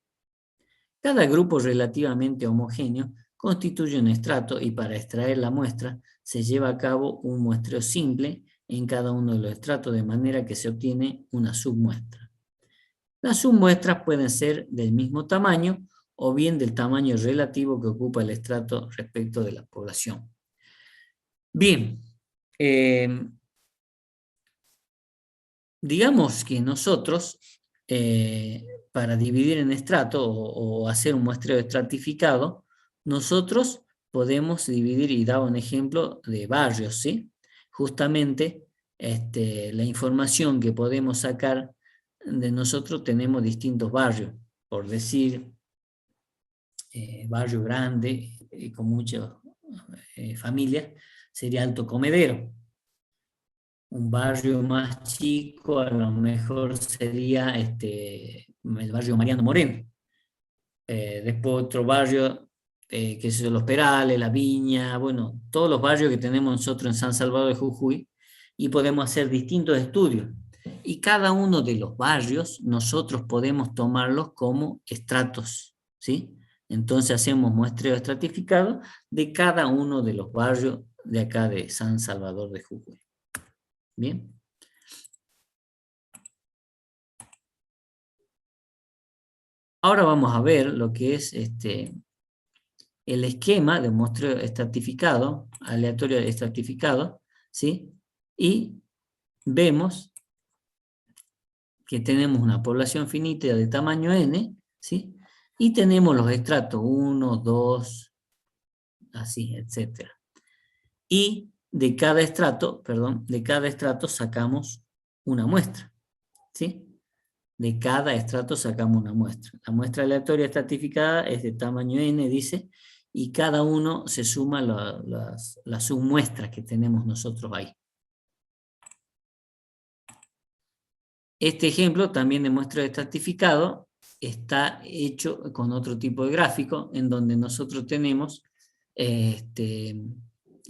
Speaker 1: Cada grupo relativamente homogéneo constituye un estrato y para extraer la muestra se lleva a cabo un muestreo simple en cada uno de los estratos de manera que se obtiene una submuestra. Las submuestras pueden ser del mismo tamaño o bien del tamaño relativo que ocupa el estrato respecto de la población. Bien, digamos que nosotros, para dividir en estrato o hacer un muestreo estratificado, nosotros podemos dividir, y daba un ejemplo de barrios, ¿sí? Justamente la información que podemos sacar de nosotros, tenemos distintos barrios, por decir, barrio grande, con muchas familias, sería Alto Comedero. Un barrio más chico a lo mejor sería el barrio Mariano Moreno. Después otro barrio, que es Los Perales, La Viña, bueno, todos los barrios que tenemos nosotros en San Salvador de Jujuy, y podemos hacer distintos estudios. Y cada uno de los barrios nosotros podemos tomarlos como estratos, ¿sí? Entonces hacemos muestreo estratificado de cada uno de los barrios de acá de San Salvador de Jujuy. Bien. Ahora vamos a ver lo que es el esquema de muestreo estratificado, aleatorio estratificado, ¿sí? Y vemos que tenemos una población finita de tamaño n, ¿sí? Y tenemos los estratos 1, 2, así, etc. Y de cada estrato sacamos una muestra, ¿sí? De cada estrato sacamos una muestra. La muestra aleatoria estratificada es de tamaño n, dice, y cada uno se suma las submuestras que tenemos nosotros ahí. Este ejemplo también de muestreo estratificado está hecho con otro tipo de gráfico, en donde nosotros tenemos,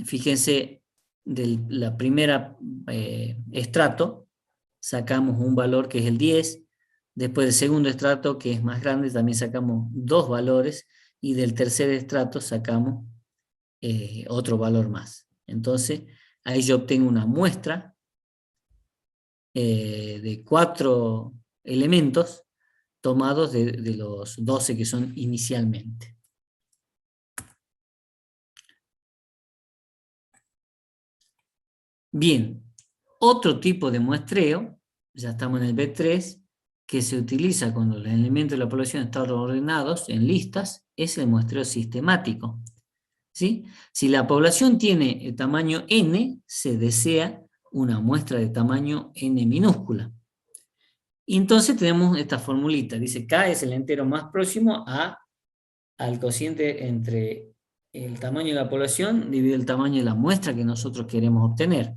Speaker 1: fíjense, de la primera estrato, sacamos un valor que es el 10, después del segundo estrato, que es más grande, también sacamos 2 valores, y del tercer estrato sacamos otro valor más. Entonces, ahí yo obtengo una muestra de 4 elementos tomados de los 12 que son inicialmente. Bien, otro tipo de muestreo, ya estamos en el B3, que se utiliza cuando los elementos de la población están ordenados en listas, es el muestreo sistemático. ¿Sí? Si la población tiene el tamaño n, se desea una muestra de tamaño n minúscula. Y entonces tenemos esta formulita, dice K es el entero más próximo al cociente entre el tamaño de la población dividido el tamaño de la muestra que nosotros queremos obtener.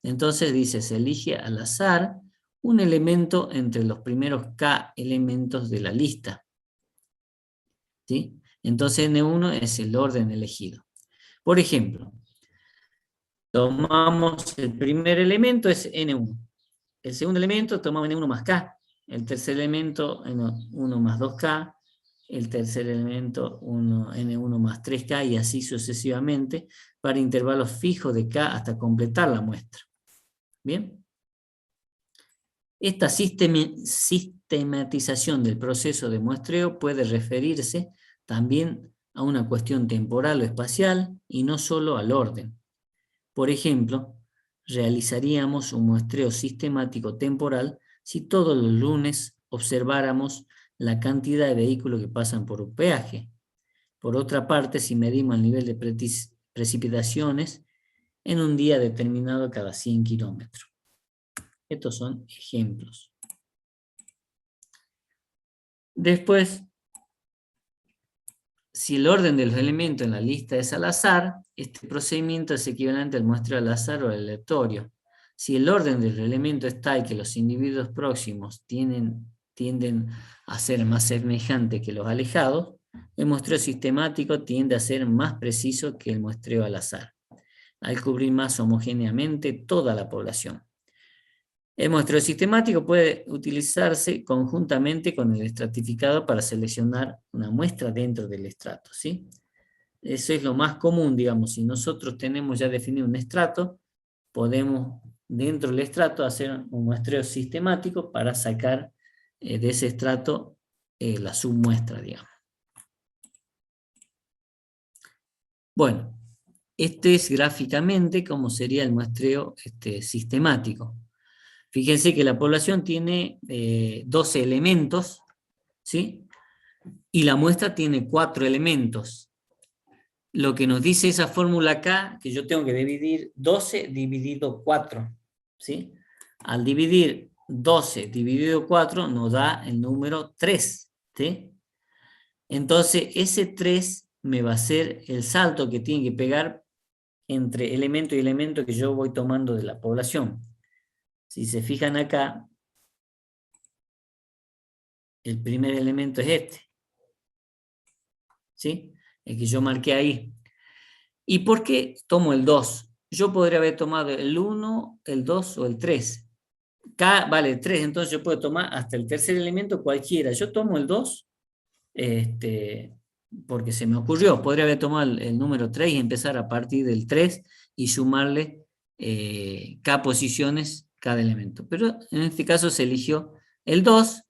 Speaker 1: Entonces dice, se elige al azar un elemento entre los primeros K elementos de la lista. ¿Sí? Entonces N1 es el orden elegido. Por ejemplo, tomamos el primer elemento, es N1. El segundo elemento tomamos N1 más K. El tercer elemento, N1 más 2K. El tercer elemento, N1 más 3K, y así sucesivamente, para intervalos fijos de K hasta completar la muestra. ¿Bien? Esta sistematización del proceso de muestreo puede referirse también a una cuestión temporal o espacial, y no solo al orden. Por ejemplo, realizaríamos un muestreo sistemático temporal si todos los lunes observáramos la cantidad de vehículos que pasan por un peaje. Por otra parte, si medimos el nivel de precipitaciones en un día determinado cada 100 kilómetros. Estos son ejemplos. Después, si el orden de los elementos en la lista es al azar, este procedimiento es equivalente al muestreo al azar o al aleatorio. Si el orden del elemento es tal que los individuos próximos tienden a ser más semejantes que los alejados, el muestreo sistemático tiende a ser más preciso que el muestreo al azar, al cubrir más homogéneamente toda la población. El muestreo sistemático puede utilizarse conjuntamente con el estratificado para seleccionar una muestra dentro del estrato, ¿sí? Eso es lo más común, digamos. Si nosotros tenemos ya definido un estrato, podemos dentro del estrato hacer un muestreo sistemático para sacar de ese estrato la submuestra, digamos. Bueno, este es gráficamente como sería el muestreo sistemático. Fíjense que la población tiene 12 elementos, ¿sí? Y la muestra tiene 4 elementos. Lo que nos dice esa fórmula acá, que yo tengo que dividir 12 dividido 4, ¿sí? Al dividir 12 dividido 4 nos da el número 3, ¿sí? Entonces ese 3 me va a ser el salto que tiene que pegar entre elemento y elemento que yo voy tomando de la población. Si se fijan acá, el primer elemento es este, ¿sí? El que yo marqué ahí. ¿Y por qué tomo el 2? Yo podría haber tomado el 1, el 2 o el 3. K vale 3, entonces yo puedo tomar hasta el tercer elemento cualquiera. Yo tomo el 2 porque se me ocurrió. Podría haber tomado el número 3 y empezar a partir del 3 y sumarle K posiciones cada elemento. Pero en este caso se eligió el 2.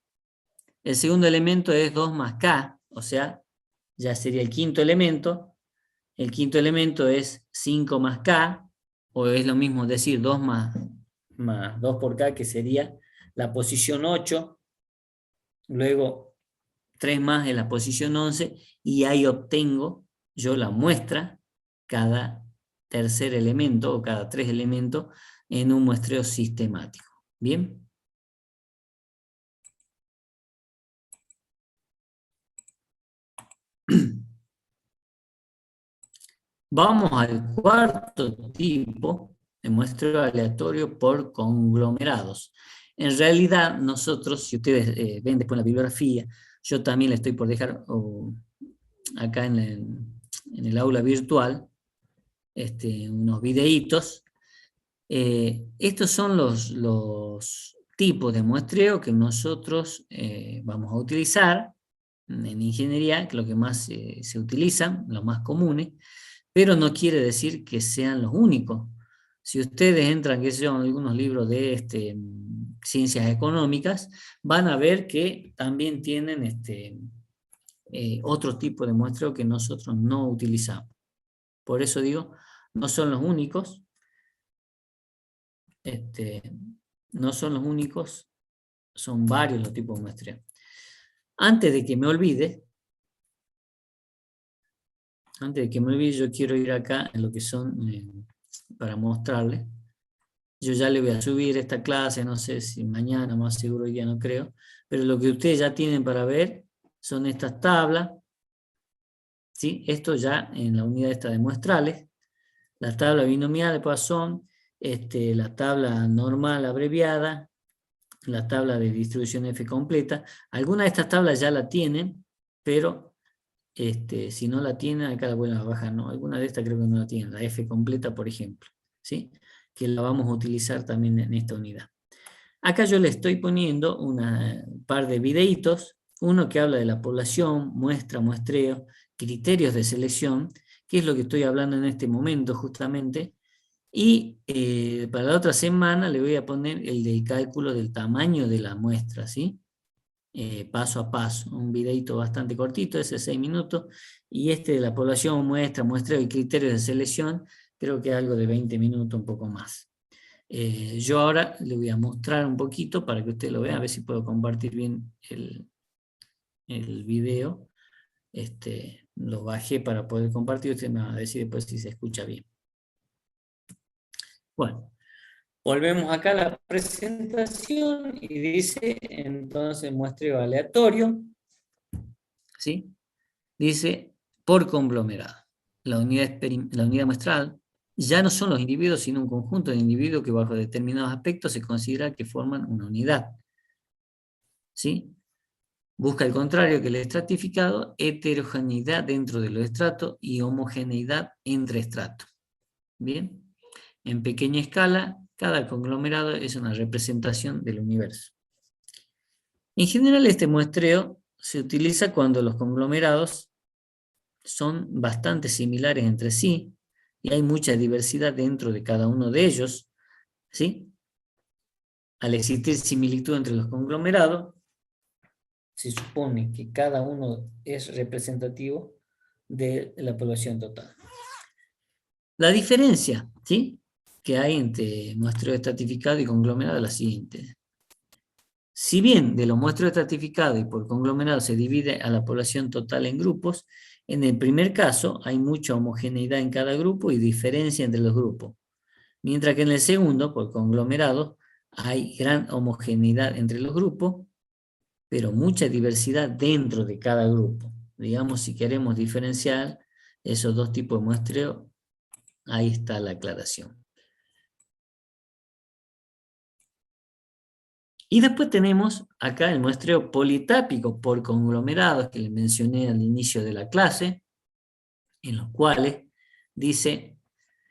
Speaker 1: El segundo elemento es 2 más K, o sea, ya sería el quinto elemento. El quinto elemento es 5 más K, o es lo mismo decir 2 más 2 por K, que sería la posición 8, luego 3 más en la posición 11, y ahí obtengo yo la muestra cada tercer elemento, o cada 3 elementos, en un muestreo sistemático. ¿Bien? Vamos al cuarto tipo de muestreo aleatorio por conglomerados. En realidad, nosotros, si ustedes ven después la bibliografía, yo también le estoy por dejar acá en el aula virtual unos videitos. Estos son los tipos de muestreo que nosotros vamos a utilizar en ingeniería, que es lo que más se utilizan, los más comunes, pero no quiere decir que sean los únicos. Si ustedes entran, que son algunos libros de ciencias económicas, van a ver que también tienen otro tipo de muestreo que nosotros no utilizamos. Por eso digo, no son los únicos, no son los únicos, son varios los tipos de muestreo. Antes de que me olvide, yo quiero ir acá en lo que son, para mostrarles. Yo ya le voy a subir esta clase, no sé si mañana, más seguro ya no creo, pero lo que ustedes ya tienen para ver son estas tablas, ¿sí? Esto ya en la unidad esta de muestrales, la tabla binomial de Poisson, la tabla normal abreviada, la tabla de distribución F completa. Algunas de estas tablas ya la tienen, pero si no la tienen, acá la vuelven a bajar, ¿no? Alguna de estas creo que no la tienen, la F completa, por ejemplo, ¿sí? Que la vamos a utilizar también en esta unidad. Acá yo le estoy poniendo un par de videitos, uno que habla de la población, muestra, muestreo, criterios de selección, que es lo que estoy hablando en este momento justamente, y para la otra semana le voy a poner el del cálculo del tamaño de la muestra, ¿sí? Paso a paso, un videito bastante cortito, ese 6 minutos, y de la población, muestra, muestreo y criterios de selección, creo que algo de 20 minutos, un poco más. Yo ahora le voy a mostrar un poquito para que usted lo vea, a ver si puedo compartir bien el video. Lo bajé para poder compartir, usted me va a decir después si se escucha bien. Bueno. Volvemos acá a la presentación y dice, entonces, muestreo aleatorio, ¿sí? Dice, por conglomerado. La unidad muestral ya no son los individuos, sino un conjunto de individuos que bajo determinados aspectos se considera que forman una unidad. ¿Sí? Busca el contrario que el estratificado, heterogeneidad dentro de los estratos y homogeneidad entre estratos. ¿Bien? En pequeña escala, Cada conglomerado es una representación del universo. En general, este muestreo se utiliza cuando los conglomerados son bastante similares entre sí y hay mucha diversidad dentro de cada uno de ellos, ¿sí? Al existir similitud entre los conglomerados, se supone que cada uno es representativo de la población total. La diferencia, ¿sí?, que hay entre muestreo estratificado y conglomerado es la siguiente. Si bien de los muestreos estratificados y por conglomerado se divide a la población total en grupos, en el primer caso hay mucha homogeneidad en cada grupo y diferencia entre los grupos. Mientras que en el segundo, por conglomerado, hay gran homogeneidad entre los grupos, pero mucha diversidad dentro de cada grupo. Digamos, si queremos diferenciar esos dos tipos de muestreo, ahí está la aclaración. Y después tenemos acá el muestreo politápico por conglomerados que les mencioné al inicio de la clase, en los cuales dice,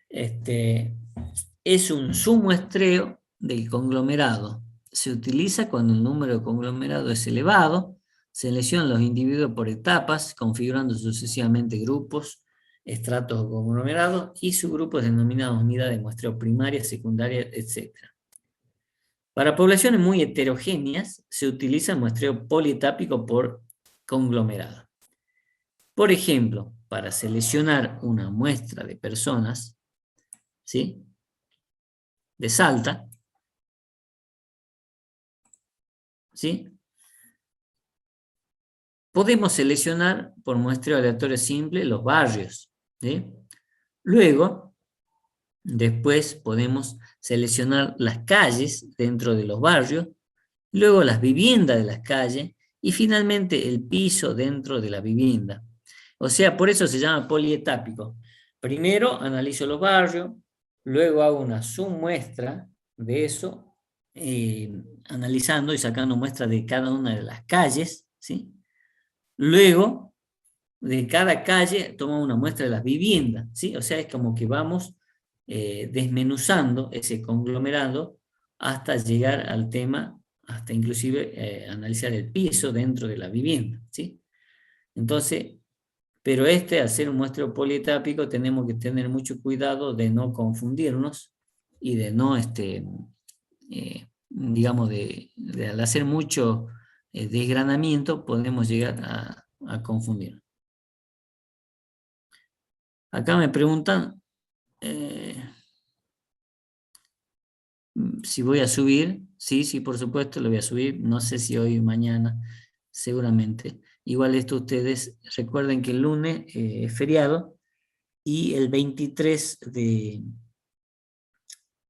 Speaker 1: es un submuestreo del conglomerado. Se utiliza cuando el número de conglomerados es elevado, selecciona los individuos por etapas, configurando sucesivamente grupos, estratos o conglomerados, y subgrupos denominados unidades de muestreo primaria, secundaria, etc. Para poblaciones muy heterogéneas, se utiliza el muestreo politápico por conglomerado. Por ejemplo, para seleccionar una muestra de personas, ¿sí?, de Salta, ¿sí?, podemos seleccionar por muestreo aleatorio simple los barrios, ¿sí? Luego, después podemos seleccionar las calles dentro de los barrios, luego las viviendas de las calles y finalmente el piso dentro de la vivienda. O sea, por eso se llama polietápico. Primero analizo los barrios, luego hago una submuestra de eso, analizando y sacando muestras de cada una de las calles, ¿sí? Luego, de cada calle, tomo una muestra de las viviendas, ¿sí? O sea, es como que vamos desmenuzando ese conglomerado hasta llegar al tema, hasta inclusive analizar el piso dentro de la vivienda, ¿sí? Entonces, pero al ser un muestreo polietápico, tenemos que tener mucho cuidado de no confundirnos y de no, digamos, al hacer mucho desgranamiento, podemos llegar a confundir. Acá me preguntan si voy a subir. Sí, por supuesto, lo voy a subir. No sé si hoy o mañana, seguramente. Igual esto ustedes recuerden que el lunes es feriado y el 23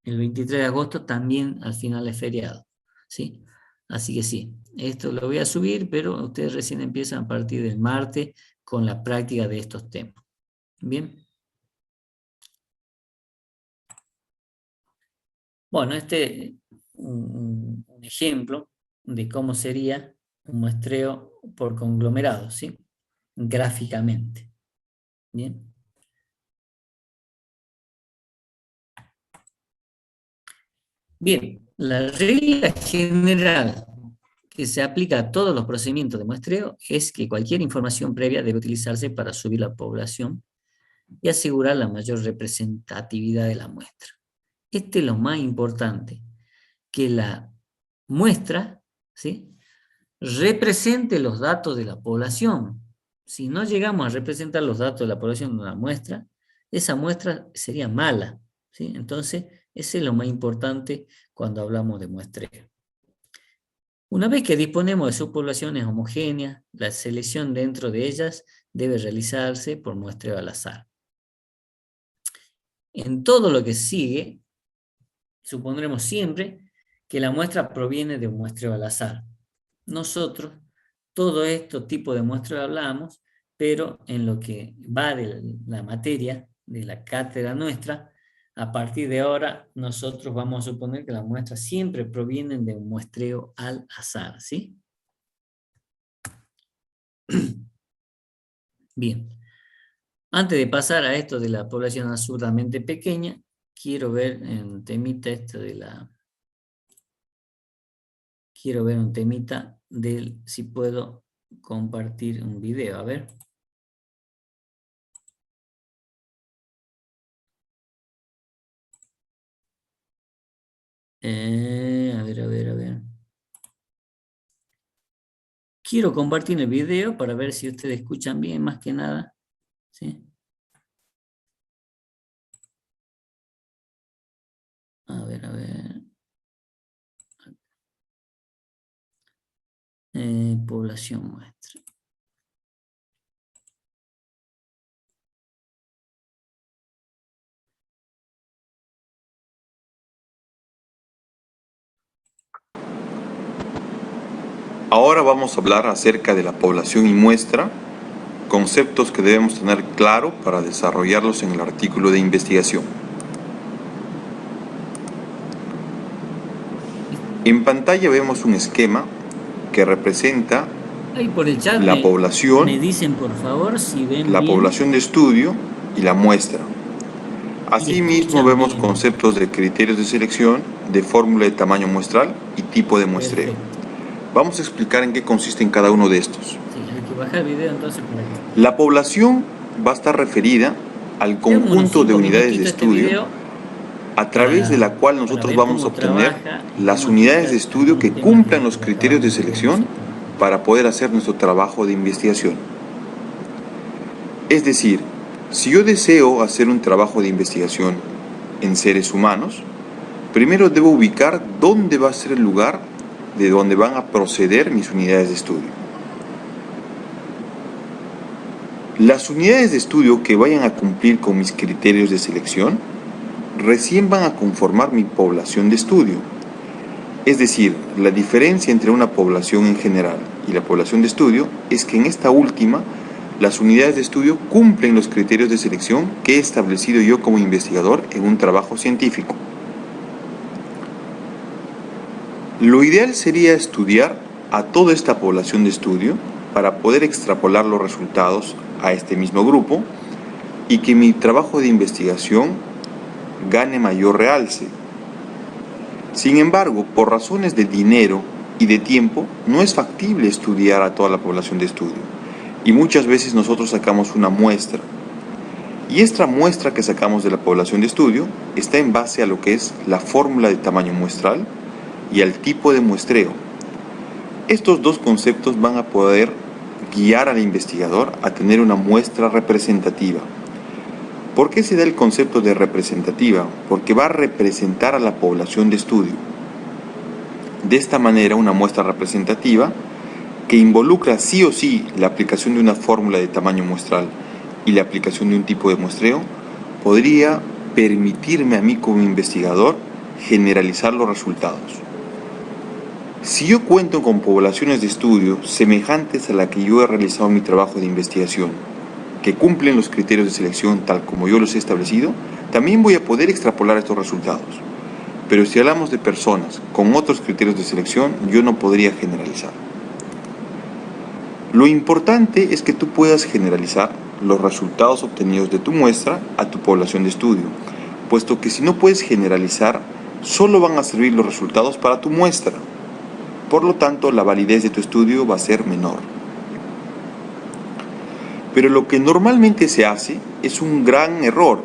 Speaker 1: de agosto también al final es feriado, ¿sí? Así que sí, esto lo voy a subir, pero ustedes recién empiezan a partir del martes con la práctica de estos temas. ¿Bien? Bueno, un ejemplo de cómo sería un muestreo por conglomerado, ¿sí? Gráficamente. ¿Bien? Bien, la regla general que se aplica a todos los procedimientos de muestreo es que cualquier información previa debe utilizarse para subir la población y asegurar la mayor representatividad de la muestra. Este es lo más importante, que la muestra, ¿sí?, represente los datos de la población. Si no llegamos a representar los datos de la población en una muestra, esa muestra sería mala, ¿sí? Entonces, ese es lo más importante cuando hablamos de muestreo. Una vez que disponemos de subpoblaciones homogéneas, la selección dentro de ellas debe realizarse por muestreo al azar. En todo lo que sigue, supondremos siempre que la muestra proviene de un muestreo al azar. Nosotros, todo este tipo de muestreo hablamos, pero en lo que va de la materia, de la cátedra nuestra, a partir de ahora nosotros vamos a suponer que las muestras siempre provienen de un muestreo al azar, ¿sí? Bien. Antes de pasar a esto de la población absurdamente pequeña, quiero ver un temita esto de la... Quiero ver un temita del si puedo compartir un video. A ver. A ver. Quiero compartir el video para ver si ustedes escuchan bien, más que nada. ¿Sí? A ver. Población muestra.
Speaker 6: Ahora vamos a hablar acerca de la población y muestra, conceptos que debemos tener claro para desarrollarlos en el artículo de investigación. En pantalla vemos un esquema que representa
Speaker 1: Ahí por el chat
Speaker 6: la población,
Speaker 1: me dicen por favor si ven
Speaker 6: la
Speaker 1: bien.
Speaker 6: población de estudio y la muestra. Asimismo
Speaker 1: escuchan
Speaker 6: vemos
Speaker 1: bien.
Speaker 6: conceptos de criterios de selección, de fórmula de tamaño muestral y tipo de muestreo.
Speaker 1: Perfecto.
Speaker 6: Vamos a explicar en qué consisten cada uno de estos.
Speaker 1: Sí, hay que bajar el video entonces para que...
Speaker 6: La población va a estar referida al conjunto de unidades de estudio a través de la cual nosotros vamos a obtener las unidades de estudio que cumplan los criterios de selección para poder hacer nuestro trabajo de investigación. Es decir, si yo deseo hacer un trabajo de investigación en seres humanos, primero debo ubicar dónde va a ser el lugar de donde van a proceder mis unidades de estudio. Las unidades de estudio que vayan a cumplir con mis criterios de selección recién van a conformar mi población de estudio. Es decir, la diferencia entre una población en general y la población de estudio es que en esta última, las unidades de estudio cumplen los criterios de selección que he establecido yo como investigador en un trabajo científico. Lo ideal sería estudiar a toda esta población de estudio para poder extrapolar los resultados a este mismo grupo y que mi trabajo de investigación gane mayor realce. Sin embargo, por razones de dinero y de tiempo, no es factible estudiar a toda la población de estudio. Y muchas veces nosotros sacamos una muestra. Y esta muestra que sacamos de la población de estudio está en base a lo que es la fórmula de tamaño muestral y al tipo de muestreo. Estos dos conceptos van a poder guiar al investigador a tener una muestra representativa. ¿Por qué se da el concepto de representativa? Porque va a representar a la población de estudio. De esta manera, una muestra representativa que involucra sí o sí la aplicación de una fórmula de tamaño muestral y la aplicación de un tipo de muestreo, podría permitirme a mí como investigador generalizar los resultados. Si yo cuento con poblaciones de estudio semejantes a la que yo he realizado mi trabajo de investigación, que cumplen los criterios de selección tal como yo los he establecido, también voy a poder extrapolar estos resultados. Pero si hablamos de personas con otros criterios de selección, yo no podría generalizar. Lo importante es que tú puedas generalizar los resultados obtenidos de tu muestra a tu población de estudio, puesto que si no puedes generalizar, solo van a servir los resultados para tu muestra. Por lo tanto, la validez de tu estudio va a ser menor. Pero lo que normalmente se hace es un gran error,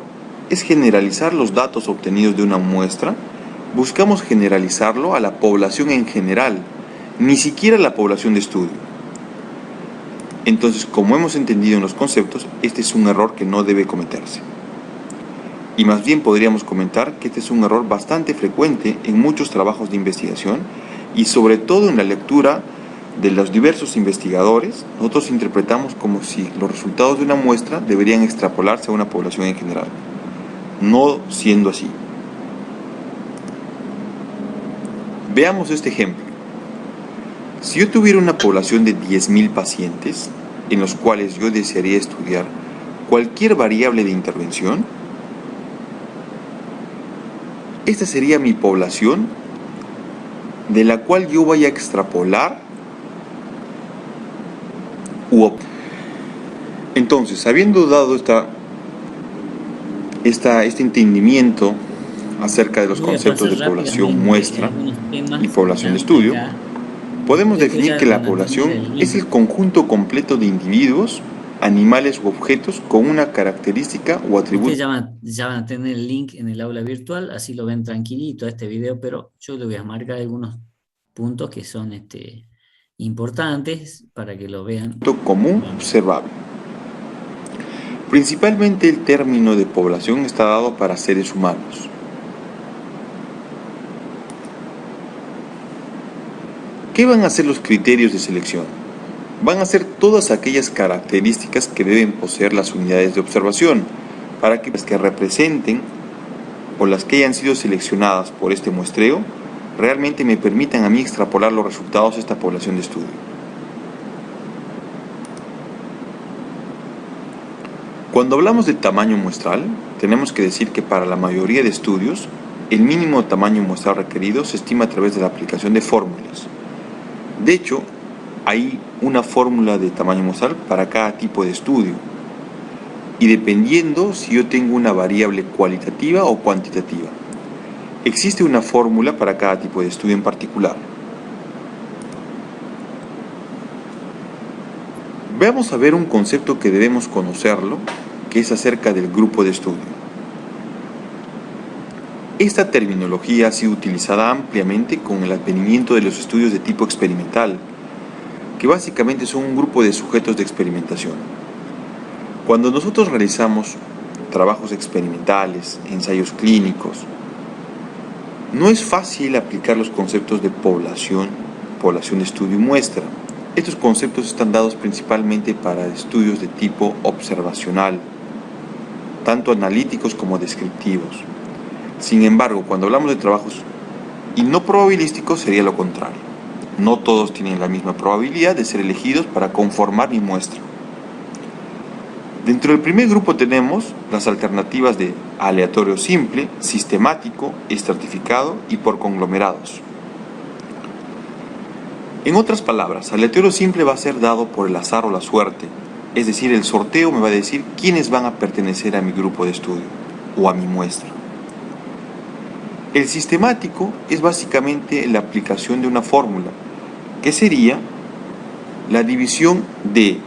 Speaker 6: es generalizar los datos obtenidos de una muestra. Buscamos generalizarlo a la población en general, ni siquiera a la población de estudio. Entonces, como hemos entendido en los conceptos, este es un error que no debe cometerse. Y más bien podríamos comentar que este es un error bastante frecuente en muchos trabajos de investigación y sobre todo en la lectura de los diversos investigadores. Nosotros interpretamos como si los resultados de una muestra deberían extrapolarse a una población en general, no siendo así. Veamos este ejemplo. Si yo tuviera una población de 10.000 pacientes, en los cuales yo desearía estudiar cualquier variable de intervención, esta sería mi población de la cual yo voy a extrapolar Entonces, habiendo dado este entendimiento acerca de los
Speaker 1: Voy a
Speaker 6: conceptos de
Speaker 1: pasar
Speaker 6: población
Speaker 1: rápidamente
Speaker 6: muestra
Speaker 1: algunos temas
Speaker 6: y
Speaker 1: que
Speaker 6: población de
Speaker 1: están
Speaker 6: estudio,
Speaker 1: acá.
Speaker 6: podemos
Speaker 1: Creo que
Speaker 6: definir
Speaker 1: ya
Speaker 6: que la
Speaker 1: van a tener
Speaker 6: población
Speaker 1: el
Speaker 6: es
Speaker 1: link.
Speaker 6: el conjunto completo de individuos, animales u objetos con una característica o atributo.
Speaker 1: Ustedes ya van a tener el link en el aula virtual, así lo ven tranquilito a este video, pero yo le voy a marcar algunos puntos que son importantes para que lo vean.
Speaker 6: Común observable. Principalmente el término de población está dado para seres humanos. ¿Qué van a ser los criterios de selección? Van a ser todas aquellas características que deben poseer las unidades de observación para que las que representen o las que hayan sido seleccionadas por este muestreo realmente me permitan a mí extrapolar los resultados de esta población de estudio. Cuando hablamos del tamaño muestral, tenemos que decir que para la mayoría de estudios, el mínimo tamaño muestral requerido se estima a través de la aplicación de fórmulas. De hecho, hay una fórmula de tamaño muestral para cada tipo de estudio. Y dependiendo si yo tengo una variable cualitativa o cuantitativa. Existe una fórmula para cada tipo de estudio en particular. Veamos a ver un concepto que debemos conocerlo, que es acerca del grupo de estudio. Esta terminología ha sido utilizada ampliamente con el advenimiento de los estudios de tipo experimental, que básicamente son un grupo de sujetos de experimentación. Cuando nosotros realizamos trabajos experimentales, ensayos clínicos, no es fácil aplicar los conceptos de población de estudio y muestra. Estos conceptos están dados principalmente para estudios de tipo observacional, tanto analíticos como descriptivos. Sin embargo, cuando hablamos de trabajos y no probabilísticos sería lo contrario. No todos tienen la misma probabilidad de ser elegidos para conformar mi muestra. Dentro del primer grupo tenemos las alternativas de aleatorio simple, sistemático, estratificado y por conglomerados. En otras palabras, aleatorio simple va a ser dado por el azar o la suerte, es decir, el sorteo me va a decir quiénes van a pertenecer a mi grupo de estudio o a mi muestra. El sistemático es básicamente la aplicación de una fórmula, que sería la división de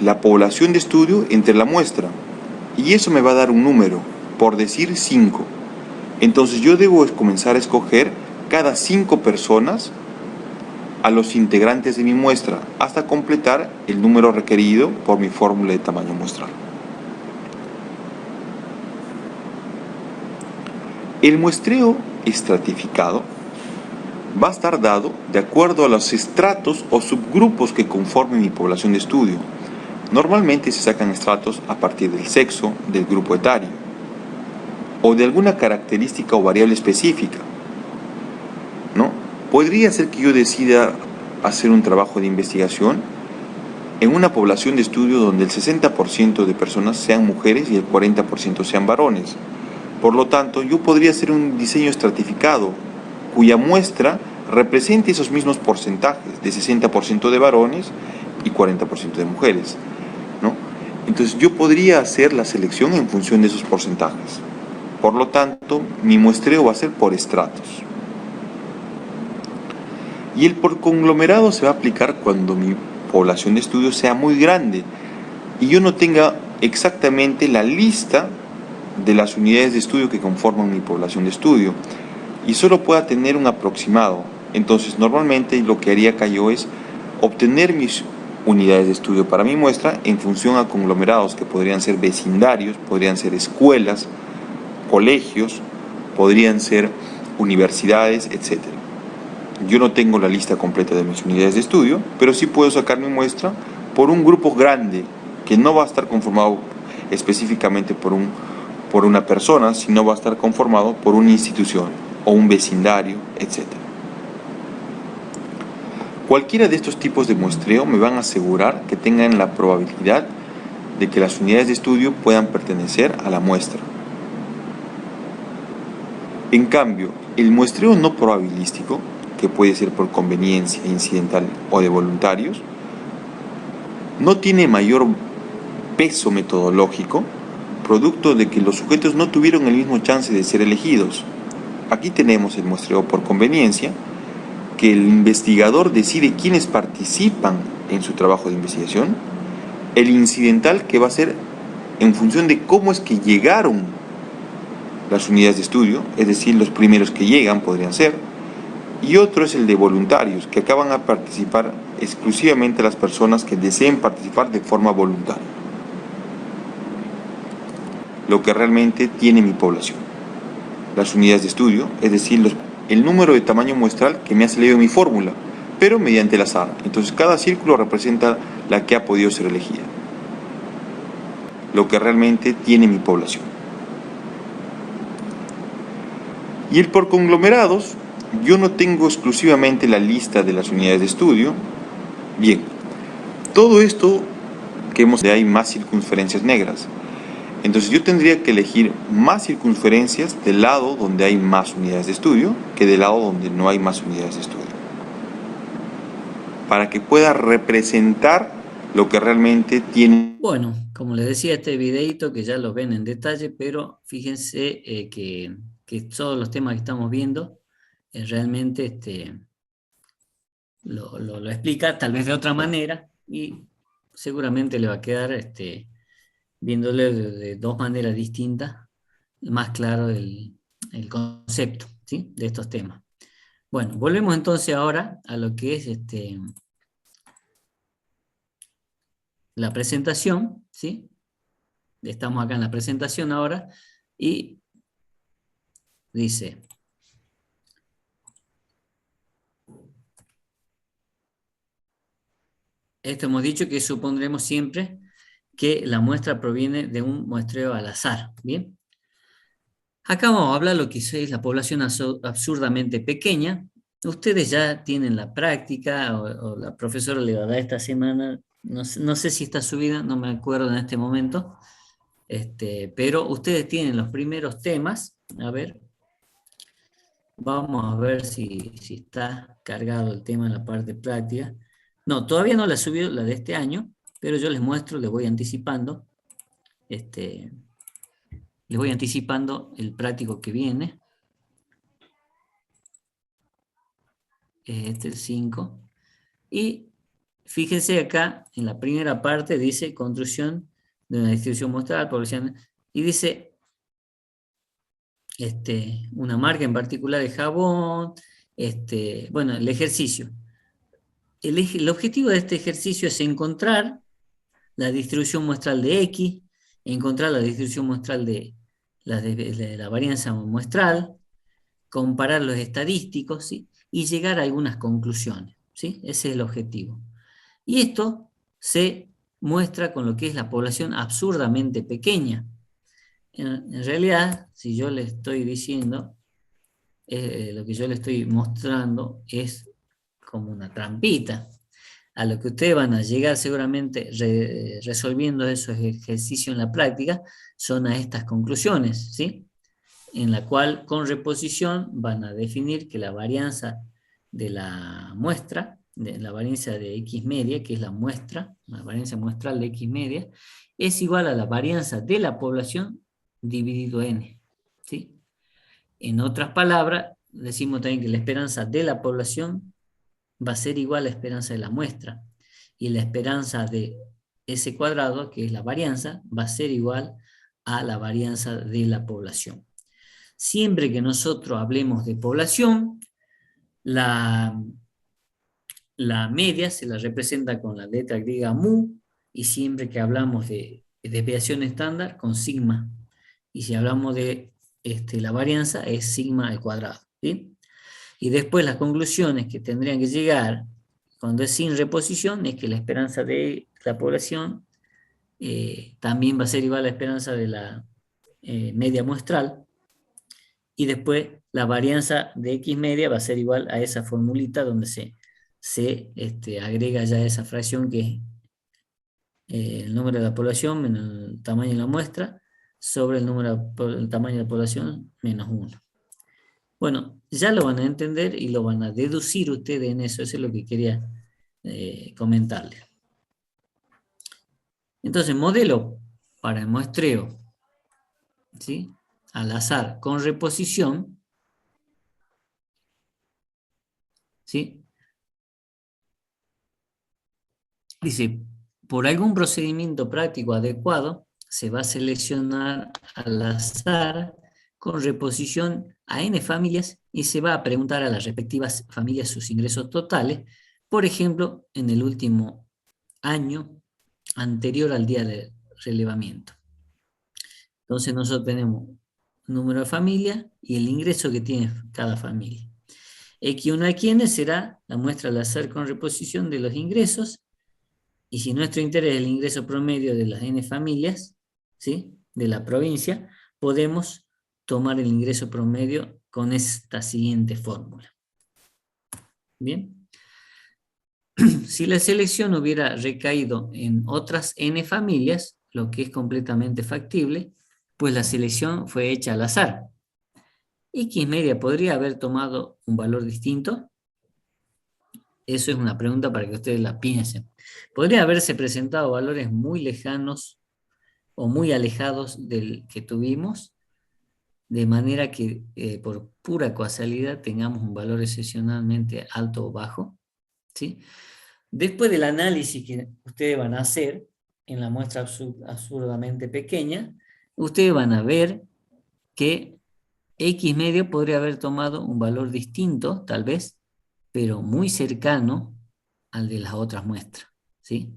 Speaker 6: la población de estudio entre la muestra, y eso me va a dar un número, por decir 5. Entonces yo debo comenzar a escoger cada 5 personas a los integrantes de mi muestra hasta completar el número requerido por mi fórmula de tamaño muestral. El muestreo estratificado va a estar dado de acuerdo a los estratos o subgrupos que conformen mi población de estudio. Normalmente se sacan estratos a partir del sexo, del grupo etario o de alguna característica o variable específica, ¿no? Podría ser que yo decida hacer un trabajo de investigación en una población de estudio donde el 60% de personas sean mujeres y el 40% sean varones. Por lo tanto, yo podría hacer un diseño estratificado cuya muestra represente esos mismos porcentajes de 60% de varones y 40% de mujeres, ¿no? Entonces yo podría hacer la selección en función de esos porcentajes. Por lo tanto, mi muestreo va a ser por estratos. Y el por conglomerado se va a aplicar cuando mi población de estudio sea muy grande y yo no tenga exactamente la lista de las unidades de estudio que conforman mi población de estudio y solo pueda tener un aproximado. Entonces normalmente lo que haría acá yo es obtener mis unidades de estudio para mi muestra en función a conglomerados que podrían ser vecindarios, podrían ser escuelas, colegios, podrían ser universidades, etc. Yo no tengo la lista completa de mis unidades de estudio, pero sí puedo sacar mi muestra por un grupo grande que no va a estar conformado específicamente por una persona, sino va a estar conformado por una institución o un vecindario, etc. Cualquiera de estos tipos de muestreo me van a asegurar que tengan la probabilidad de que las unidades de estudio puedan pertenecer a la muestra. En cambio, el muestreo no probabilístico, que puede ser por conveniencia incidental o de voluntarios, no tiene mayor peso metodológico, producto de que los sujetos no tuvieron el mismo chance de ser elegidos. Aquí tenemos el muestreo por conveniencia, que el investigador decide quiénes participan en su trabajo de investigación, el incidental, que va a ser en función de cómo es que llegaron las unidades de estudio, es decir, los primeros que llegan podrían ser, y otro es el de voluntarios, que acá van a participar exclusivamente las personas que deseen participar de forma voluntaria. Lo que realmente tiene mi población. Las unidades de estudio, es decir, el número de tamaño muestral que me ha salido en mi fórmula, pero mediante el azar. Entonces cada círculo representa la que ha podido ser elegida. Lo que realmente tiene mi población. Y el por conglomerados, yo no tengo exclusivamente la lista de las unidades de estudio. Bien, todo esto que hay más circunferencias negras. Entonces yo tendría que elegir más circunferencias del lado donde hay más unidades de estudio que del lado donde no hay más unidades de estudio. Para que pueda representar lo que realmente tiene.
Speaker 1: Bueno, como les decía, este videito que ya lo ven en detalle, pero fíjense que todos los temas que estamos viendo realmente lo explica tal vez de otra manera y seguramente le va a quedar viéndole de dos maneras distintas, más claro el concepto, ¿sí?, de estos temas. Bueno, volvemos entonces ahora a lo que es la presentación, ¿sí? Estamos acá en la presentación ahora y dice: esto hemos dicho que supondremos siempre que la muestra proviene de un muestreo al azar, ¿bien? Acá vamos a hablar de lo que es la población absurdamente pequeña. Ustedes ya tienen la práctica, o la profesora le va a dar esta semana, no sé si está subida, no me acuerdo en este momento, pero ustedes tienen los primeros temas. A ver, vamos a ver si está cargado el tema en la parte práctica. No, todavía no la he subido, la de este año, pero yo les muestro, les voy anticipando, les voy anticipando el práctico que viene. Este es el 5. Y fíjense acá, en la primera parte dice construcción de una distribución muestral, población, y dice una marca en particular de jabón, bueno, el ejercicio. El objetivo de este ejercicio es encontrar la distribución muestral de X, encontrar la distribución muestral de la varianza muestral, comparar los estadísticos, ¿sí?, y llegar a algunas conclusiones, ¿sí? Ese es el objetivo. Y esto se muestra con lo que es la población absurdamente pequeña. En realidad, si yo le estoy diciendo, lo que yo le estoy mostrando es como una trampita. A lo que ustedes van a llegar seguramente resolviendo esos ejercicios en la práctica son a estas conclusiones, ¿sí?, en la cual con reposición van a definir que la varianza de la muestra, de la varianza de X media, que es la muestra, la varianza muestral de X media, es igual a la varianza de la población dividido N, ¿sí? En otras palabras, decimos también que la esperanza de la población va a ser igual a la esperanza de la muestra, y la esperanza de S cuadrado, que es la varianza, va a ser igual a la varianza de la población. Siempre que nosotros hablemos de población, la media se la representa con la letra griega mu, y siempre que hablamos de desviación estándar, con sigma. Y si hablamos de la varianza, es sigma al cuadrado, ¿sí? Y después las conclusiones que tendrían que llegar cuando es sin reposición es que la esperanza de la población también va a ser igual a la esperanza de la media muestral, y después la varianza de X media va a ser igual a esa formulita donde se agrega ya esa fracción que es el número de la población menos el tamaño de la muestra sobre el tamaño de la población menos 1. Bueno, ya lo van a entender y lo van a deducir ustedes en eso. Eso es lo que quería comentarles. Entonces, modelo para el muestreo, ¿sí?, al azar con reposición, ¿sí? Dice, por algún procedimiento práctico adecuado, se va a seleccionar al azar con reposición a n familias y se va a preguntar a las respectivas familias sus ingresos totales, por ejemplo, en el último año anterior al día de relevamiento. Entonces nosotros tenemos número de familias y el ingreso que tiene cada familia. X1 a quienes será la muestra al azar con reposición de los ingresos, y si nuestro interés es el ingreso promedio de las n familias, ¿sí?, de la provincia, podemos tomar el ingreso promedio con esta siguiente fórmula. Bien. Si la selección hubiera recaído en otras n familias, lo que es completamente factible, pues la selección fue hecha al azar. X media podría haber tomado un valor distinto. Eso es una pregunta para que ustedes la piensen. Podría haberse presentado valores muy lejanos o muy alejados del que tuvimos, de manera que por pura casualidad tengamos un valor excepcionalmente alto o bajo, ¿sí? Después del análisis que ustedes van a hacer en la muestra absurdamente pequeña, ustedes van a ver que X medio podría haber tomado un valor distinto, tal vez, pero muy cercano al de las otras muestras, ¿sí?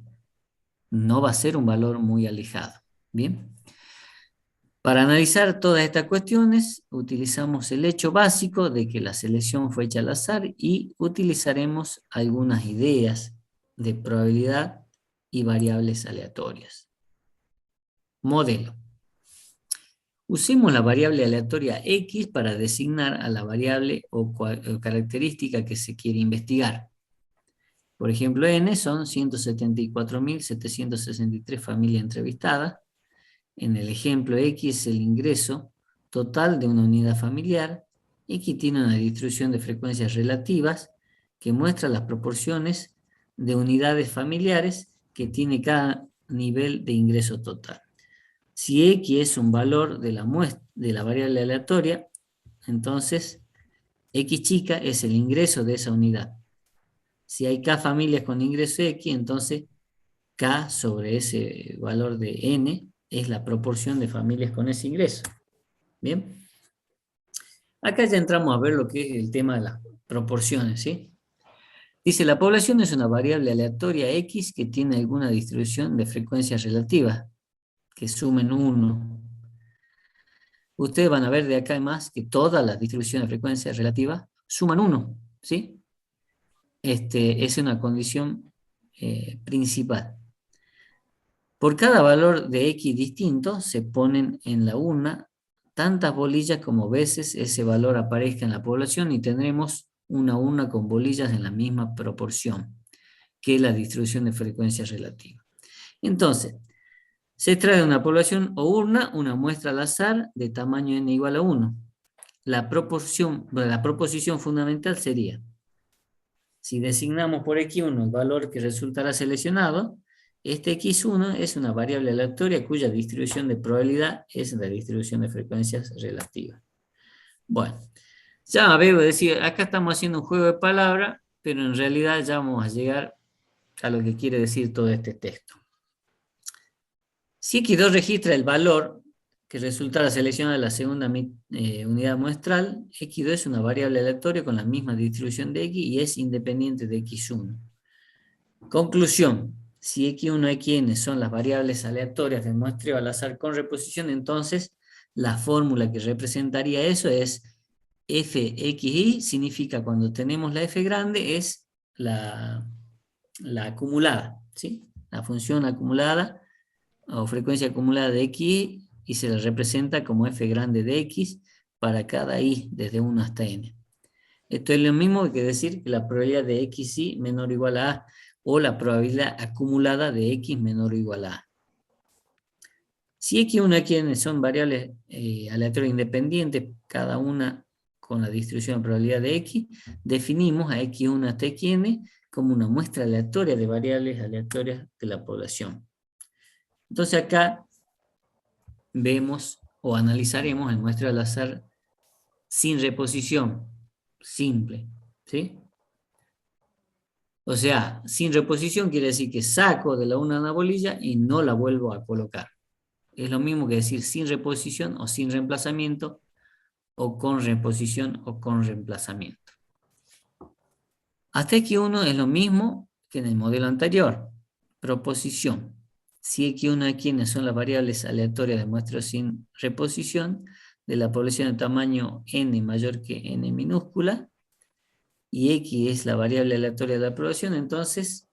Speaker 1: No va a ser un valor muy alejado, ¿bien? Para analizar todas estas cuestiones, utilizamos el hecho básico de que la selección fue hecha al azar y utilizaremos algunas ideas de probabilidad y variables aleatorias. Modelo. Usemos la variable aleatoria X para designar a la variable o característica que se quiere investigar. Por ejemplo, N son 174.763 familias entrevistadas. En el ejemplo, X es el ingreso total de una unidad familiar. X tiene una distribución de frecuencias relativas que muestra las proporciones de unidades familiares que tiene cada nivel de ingreso total. Si X es un valor de la variable aleatoria, entonces X chica es el ingreso de esa unidad. Si hay K familias con ingreso X, entonces K sobre ese valor de N es la proporción de familias con ese ingreso. Bien. Acá ya entramos a ver lo que es el tema de las proporciones, ¿sí? Dice, la población es una variable aleatoria X que tiene alguna distribución de frecuencias relativas que sumen 1. Ustedes van a ver de acá en más que todas las distribuciones de frecuencias relativas suman 1, ¿sí? Es una condición principal. Por cada valor de X distinto se ponen en la urna tantas bolillas como veces ese valor aparezca en la población y tendremos una urna con bolillas en la misma proporción que la distribución de frecuencias relativa. Entonces, se extrae de una población o urna una muestra al azar de tamaño n igual a 1. La proposición fundamental sería, si designamos por X1 el valor que resultará seleccionado, este X1 es una variable aleatoria cuya distribución de probabilidad es la distribución de frecuencias relativas. Bueno, ya veo decir, acá estamos haciendo un juego de palabras, pero en realidad ya vamos a llegar a lo que quiere decir todo este texto. Si X2 registra el valor que resultará seleccionado de la segunda unidad muestral, X2 es una variable aleatoria con la misma distribución de X y es independiente de X1. Conclusión, si X1 y Xn son las variables aleatorias del muestreo al azar con reposición, entonces la fórmula que representaría eso es Fxy, significa cuando tenemos la F grande es la acumulada, ¿sí? La función acumulada o frecuencia acumulada de X y se la representa como F grande de X para cada I desde 1 hasta N. Esto es lo mismo que decir que la probabilidad de XY menor o igual a A o la probabilidad acumulada de X menor o igual a A. Si X1 y Xn son variables aleatorias independientes, cada una con la distribución de probabilidad de X, definimos a X1 hasta Xn como una muestra aleatoria de variables aleatorias de la población. Entonces acá vemos o analizaremos el muestreo al azar sin reposición, simple, ¿sí? O sea, sin reposición quiere decir que saco de la una bolilla y no la vuelvo a colocar. Es lo mismo que decir sin reposición o sin reemplazamiento, o con reposición o con reemplazamiento. Hasta X1 es lo mismo que en el modelo anterior. Proposición. Si X1 y X son las variables aleatorias de muestra sin reposición de la población de tamaño n mayor que n minúscula, y X es la variable aleatoria de la población, entonces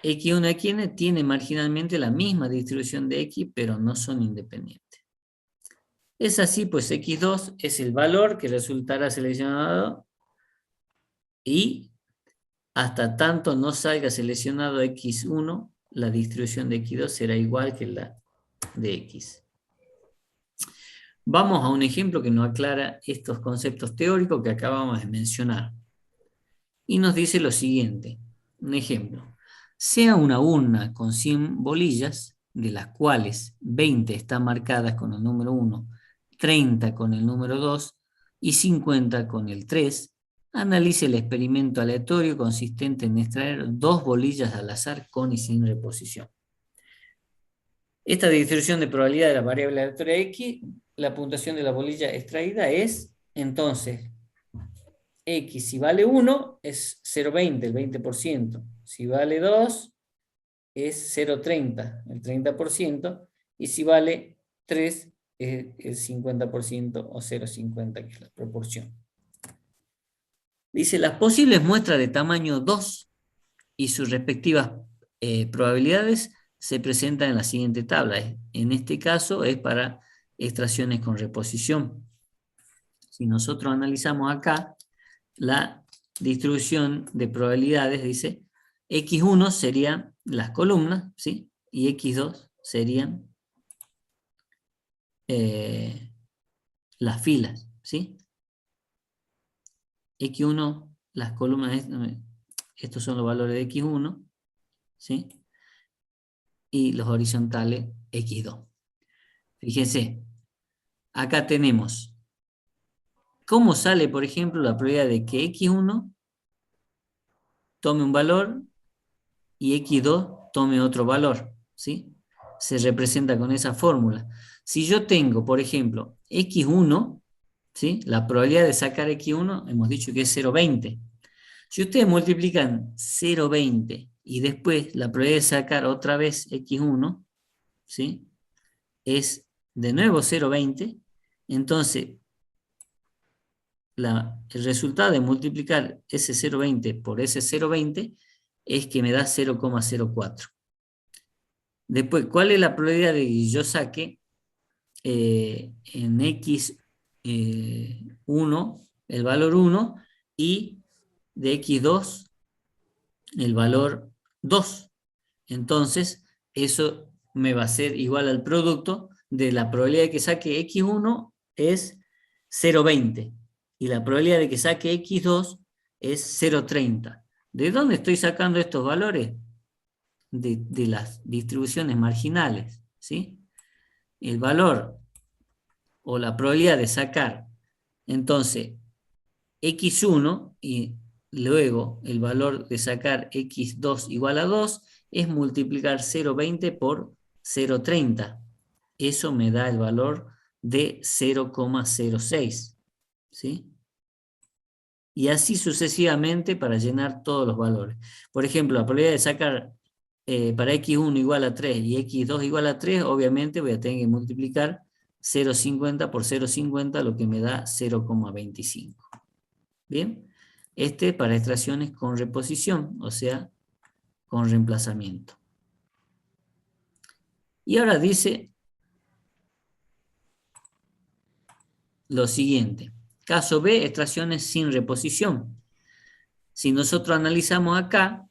Speaker 1: X1 y Xn tienen marginalmente la misma distribución de X, pero no son independientes. Es así, pues X2 es el valor que resultará seleccionado y hasta tanto no salga seleccionado X1, la distribución de X2 será igual que la de X. Vamos a un ejemplo que nos aclara estos conceptos teóricos que acabamos de mencionar. Y nos dice lo siguiente, un ejemplo. Sea una urna con 100 bolillas, de las cuales 20 están marcadas con el número 1, 30 con el número 2 y 50 con el 3, analice el experimento aleatorio consistente en extraer 2 bolillas al azar con y sin reposición. Esta distribución de probabilidad de la variable aleatoria X, la puntuación de la bolilla extraída es, entonces, X si vale 1 es 0,20, el 20%. Si vale 2 es 0,30, el 30%. Y si vale 3 es el 50% o 0,50, que es la proporción. Dice, las posibles muestras de tamaño 2 y sus respectivas probabilidades se presentan en la siguiente tabla. En este caso es para extracciones con reposición. Si nosotros analizamos acá, la distribución de probabilidades dice, X1 serían las columnas, ¿sí? Y X2 serían las filas, ¿sí? X1, las columnas, estos son los valores de X1, ¿sí? Y los horizontales X2. Fíjense, acá tenemos cómo sale, por ejemplo, la probabilidad de que X1 tome un valor y X2 tome otro valor, ¿sí? Se representa con esa fórmula. Si yo tengo, por ejemplo, X1, ¿sí? La probabilidad de sacar X1, hemos dicho que es 0,20. Si ustedes multiplican 0,20 y después la probabilidad de sacar otra vez X1, ¿sí? Es de nuevo 0,20, entonces el resultado de multiplicar ese 0,20 por ese 0,20 es que me da 0,04. Después, ¿cuál es la probabilidad de que yo saque en X1 el valor 1 y de X2 el valor 2? Entonces, eso me va a ser igual al producto de la probabilidad de que saque X1 es 0,20 y la probabilidad de que saque X2 es 0,30. ¿De dónde estoy sacando estos valores? De las distribuciones marginales, ¿sí? El valor o la probabilidad de sacar entonces X1 y luego el valor de sacar X2 igual a 2 es multiplicar 0,20 por 0,30. Eso me da el valor de 0,06, ¿sí? Y así sucesivamente para llenar todos los valores. Por ejemplo, la probabilidad de sacar para X1 igual a 3 y X2 igual a 3, obviamente voy a tener que multiplicar 0,50 por 0,50, lo que me da 0,25. ¿Bien? Este para extracciones con reposición, o sea, con reemplazamiento. Y ahora dice lo siguiente. Caso B, extracciones sin reposición. Si nosotros analizamos acá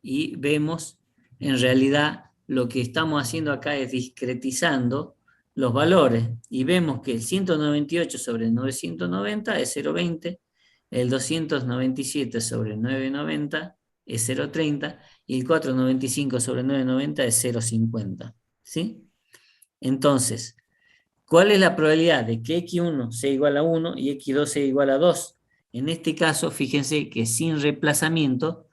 Speaker 1: y vemos, en realidad lo que estamos haciendo acá es discretizando los valores y vemos que el 198 sobre el 990 es 0,20, el 297 sobre el 990 es 0,30 y el 495 sobre el 990 es 0,50, ¿sí? Entonces, ¿cuál es la probabilidad de que X1 sea igual a 1 y X2 sea igual a 2? En este caso, fíjense que sin reemplazamiento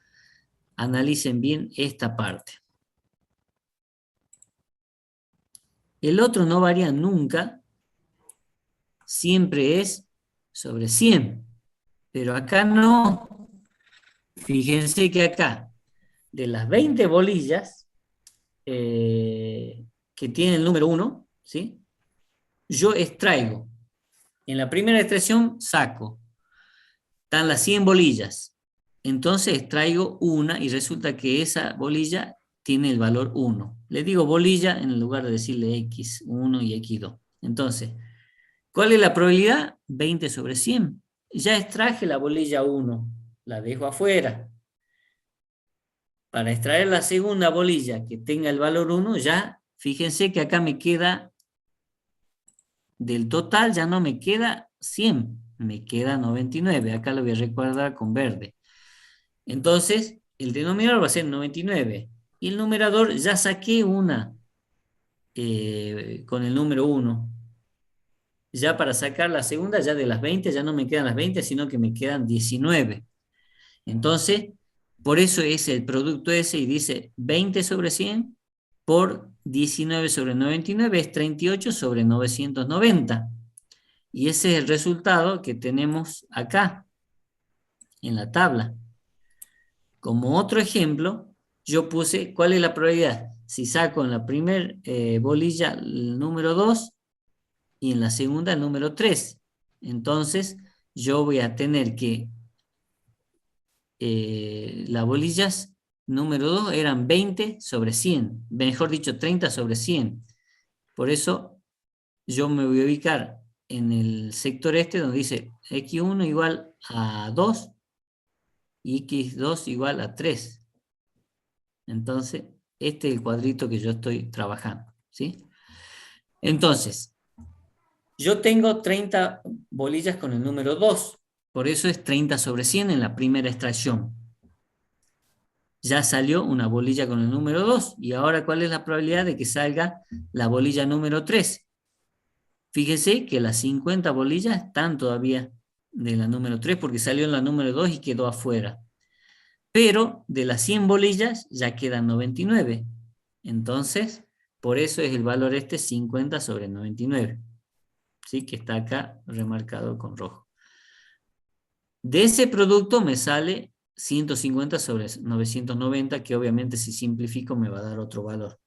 Speaker 1: analicen bien esta parte. El otro no varía nunca, siempre es sobre 100. Pero acá no. Fíjense que acá, de las 20 bolillas que tiene el número 1, ¿sí? Yo extraigo. En la primera extracción saco. Están las 100 bolillas. Entonces extraigo una y resulta que esa bolilla tiene el valor 1. Le digo bolilla en lugar de decirle X1 y X2. Entonces, ¿cuál es la probabilidad? 20 sobre 100. Ya extraje la bolilla 1. La dejo afuera. Para extraer la segunda bolilla que tenga el valor 1, ya fíjense que acá me queda, del total ya no me queda 100, me queda 99. Acá lo voy a recordar con verde. Entonces, el denominador va a ser 99. Y el numerador ya saqué una con el número 1. Ya para sacar la segunda, ya de las 20, ya no me quedan las 20, sino que me quedan 19. Entonces, por eso es el producto ese y dice 20 sobre 100 por 19 sobre 99 es 38 sobre 990. Y ese es el resultado que tenemos acá, en la tabla. Como otro ejemplo, yo puse cuál es la probabilidad. Si saco en la primera bolilla el número 2 y en la segunda el número 3. Entonces, yo voy a tener que las bolillas número 2 eran 20 sobre 100, mejor dicho 30 sobre 100. Por eso yo me voy a ubicar en el sector este donde dice X1 igual a 2 y X2 igual a 3. Entonces, este es el cuadrito que yo estoy trabajando, ¿sí? Entonces, yo tengo 30 bolillas con el número 2, por eso es 30 sobre 100 en la primera extracción. Ya salió una bolilla con el número 2. Y ahora, ¿cuál es la probabilidad de que salga la bolilla número 3? Fíjese que las 50 bolillas están todavía de la número 3 porque salió en la número 2 y quedó afuera. Pero de las 100 bolillas ya quedan 99. Entonces, por eso es el valor este 50 sobre 99. ¿Sí? Que está acá remarcado con rojo. De ese producto me sale 150 sobre 990, que obviamente si simplifico me va a dar otro valor.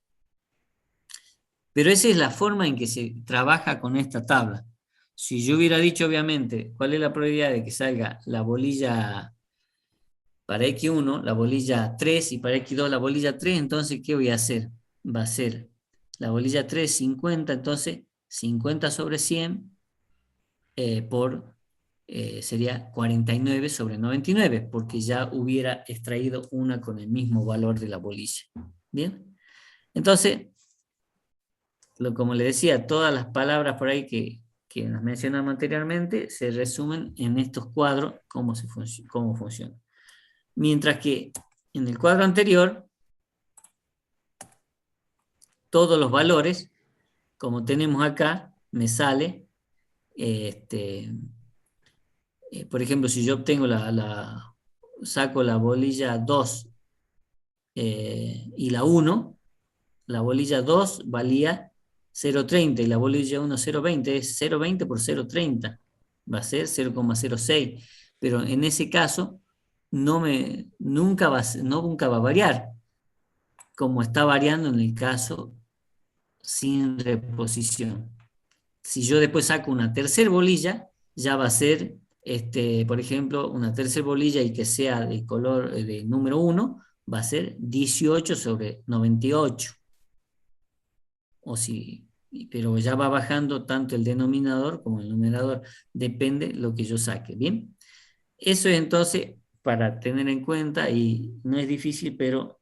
Speaker 1: Pero esa es la forma en que se trabaja con esta tabla. Si yo hubiera dicho obviamente cuál es la probabilidad de que salga la bolilla para X1, la bolilla 3 y para X2 la bolilla 3, entonces ¿qué voy a hacer? Va a ser la bolilla 3 50, entonces 50 sobre 100 sería 49 sobre 99, porque ya hubiera extraído una con el mismo valor de la bolilla. ¿Bien? Entonces, como le decía, todas las palabras por ahí que nos mencionamos anteriormente se resumen en estos cuadros, cómo funciona. Mientras que en el cuadro anterior, todos los valores, como tenemos acá, me sale, por ejemplo, si yo obtengo saco la bolilla 2 y la 1, la bolilla 2 valía 0,30 y la bolilla 1 0,20, es 0,20 por 0,30, va a ser 0,06, pero en ese caso nunca va a variar, como está variando en el caso sin reposición. Si yo después saco una tercera bolilla, ya va a ser, por ejemplo, una tercera bolilla y que sea de color de número 1, va a ser 18 sobre 98. Pero ya va bajando tanto el denominador como el numerador, depende lo que yo saque, ¿bien? Eso es entonces para tener en cuenta, y no es difícil, pero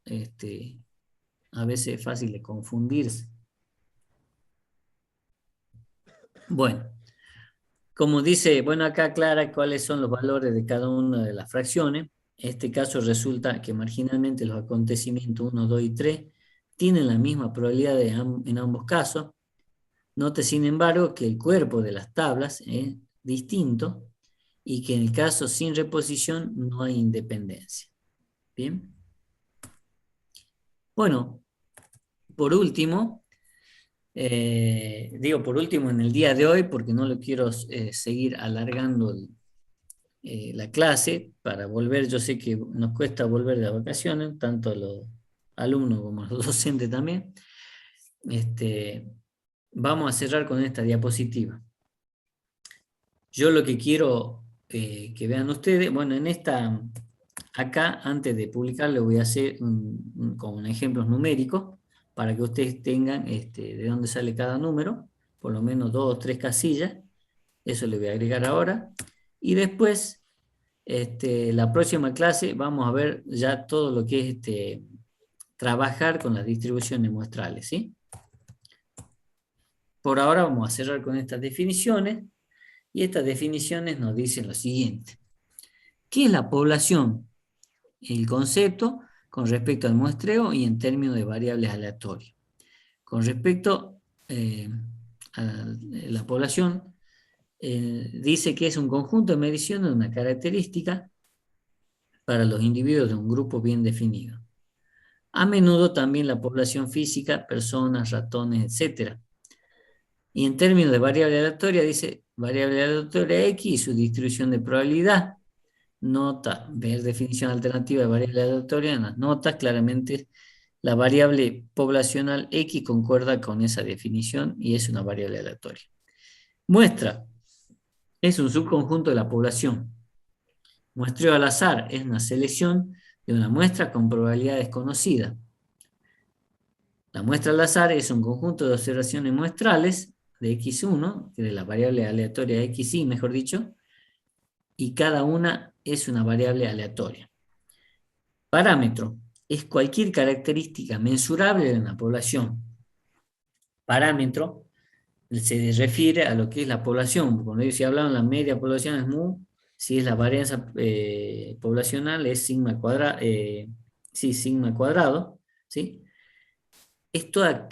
Speaker 1: a veces es fácil de confundirse. Bueno, como dice, bueno, acá aclara cuáles son los valores de cada una de las fracciones. En este caso resulta que marginalmente los acontecimientos 1, 2 y 3 tienen la misma probabilidad en ambos casos. Note, sin embargo, que el cuerpo de las tablas es distinto y que en el caso sin reposición no hay independencia. ¿Bien? Bueno, por último, digo por último en el día de hoy, porque no lo quiero seguir alargando la clase para volver. Yo sé que nos cuesta volver de vacaciones, tanto a los alumnos como a los docentes también. Vamos a cerrar con esta diapositiva. Yo lo que quiero que vean ustedes, bueno, en esta, acá antes de publicar le voy a hacer con ejemplos numéricos para que ustedes tengan de dónde sale cada número, por lo menos 2 o 3 casillas. Eso le voy a agregar ahora. Y después, la próxima clase vamos a ver ya todo lo que es trabajar con las distribuciones muestrales, ¿sí? Por ahora vamos a cerrar con estas definiciones, y estas definiciones nos dicen lo siguiente. ¿Qué es la población? El concepto con respecto al muestreo y en términos de variables aleatorias. Con respecto a la población, dice que es un conjunto de mediciones de una característica para los individuos de un grupo bien definido. A menudo también la población física, personas, ratones, etc. Y en términos de variable aleatoria, dice variable aleatoria X y su distribución de probabilidad. Nota, ver definición alternativa de variable aleatoria en las notas, claramente la variable poblacional X concuerda con esa definición y es una variable aleatoria. Muestra, es un subconjunto de la población. Muestreo al azar es una selección de una muestra con probabilidad desconocida. La muestra al azar es un conjunto de observaciones muestrales de X1, de la variable aleatoria XY, mejor dicho, y cada una es una variable aleatoria. Parámetro es cualquier característica mensurable de una población. Parámetro se refiere a lo que es la población. Cuando ellos hablan la media población es mu, si es la varianza poblacional es sigma cuadrado, sigma cuadrado, ¿sí? Es toda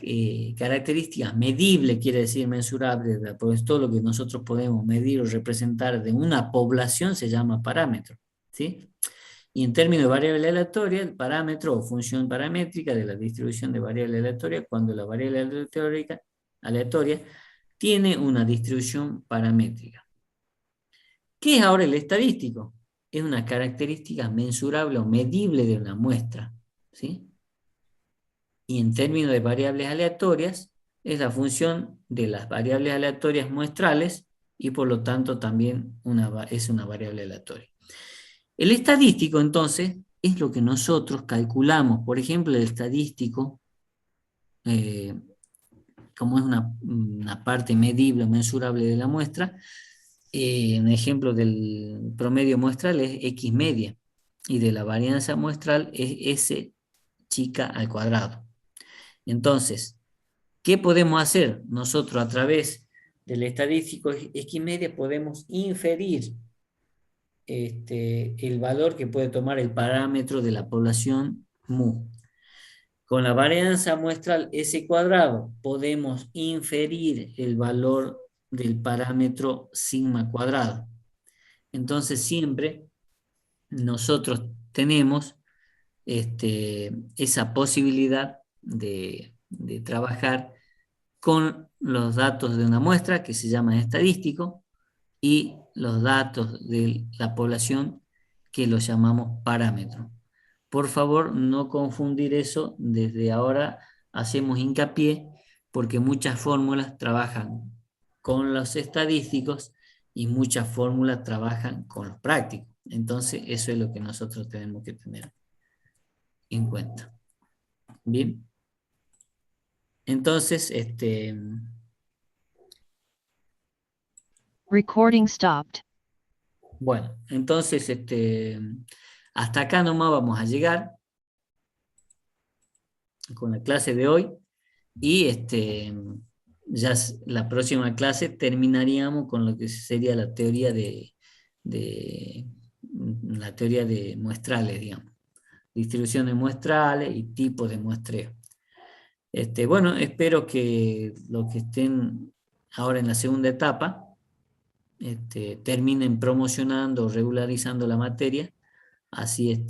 Speaker 1: característica medible, quiere decir mensurable, pues todo lo que nosotros podemos medir o representar de una población se llama parámetro, ¿sí? Y en términos de variable aleatoria, el parámetro o función paramétrica de la distribución de variable aleatoria, cuando la variable aleatoria tiene una distribución paramétrica. ¿Qué es ahora el estadístico? Es una característica mensurable o medible de una muestra, ¿sí? Y en términos de variables aleatorias, es la función de las variables aleatorias muestrales y por lo tanto también es una variable aleatoria. El estadístico, entonces, es lo que nosotros calculamos. Por ejemplo, el estadístico, como es una parte medible o mensurable de la muestra, un ejemplo del promedio muestral es X media, y de la varianza muestral es S chica al cuadrado. Entonces, ¿qué podemos hacer? Nosotros a través del estadístico X media podemos inferir el valor que puede tomar el parámetro de la población mu. Con la varianza muestral S cuadrado podemos inferir el valor del parámetro sigma cuadrado. Entonces siempre nosotros tenemos esa posibilidad de trabajar con los datos de una muestra que se llama estadístico y los datos de la población que los llamamos parámetros. Por favor, no confundir eso. Desde ahora hacemos hincapié porque muchas fórmulas trabajan con los estadísticos y muchas fórmulas trabajan con los prácticos. Entonces, eso es lo que nosotros tenemos que tener en cuenta. Bien. Entonces,
Speaker 5: Recording stopped.
Speaker 1: bueno, entonces, hasta acá nomás vamos a llegar con la clase de hoy y ya la próxima clase terminaríamos con lo que sería la teoría de muestrales, digamos. Distribuciones muestrales y tipos de muestreo. Bueno, espero que los que estén ahora en la segunda etapa terminen promocionando o regularizando la materia, así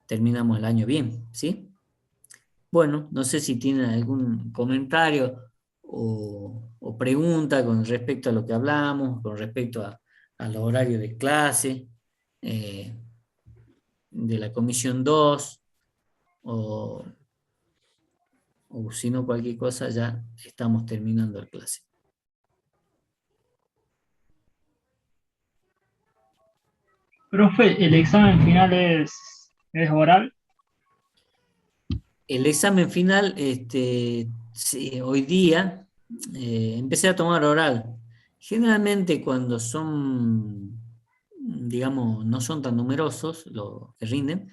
Speaker 1: terminamos el año bien, ¿sí? bueno, no sé si tienen algún comentario o pregunta con respecto a lo que hablamos, con respecto al horario de clase, de la comisión 2, o si no cualquier cosa ya estamos terminando la clase.
Speaker 7: Profe, ¿el examen final es oral?
Speaker 1: El examen final, sí, hoy día empecé a tomar oral. Generalmente cuando son, digamos, no son tan numerosos los que rinden,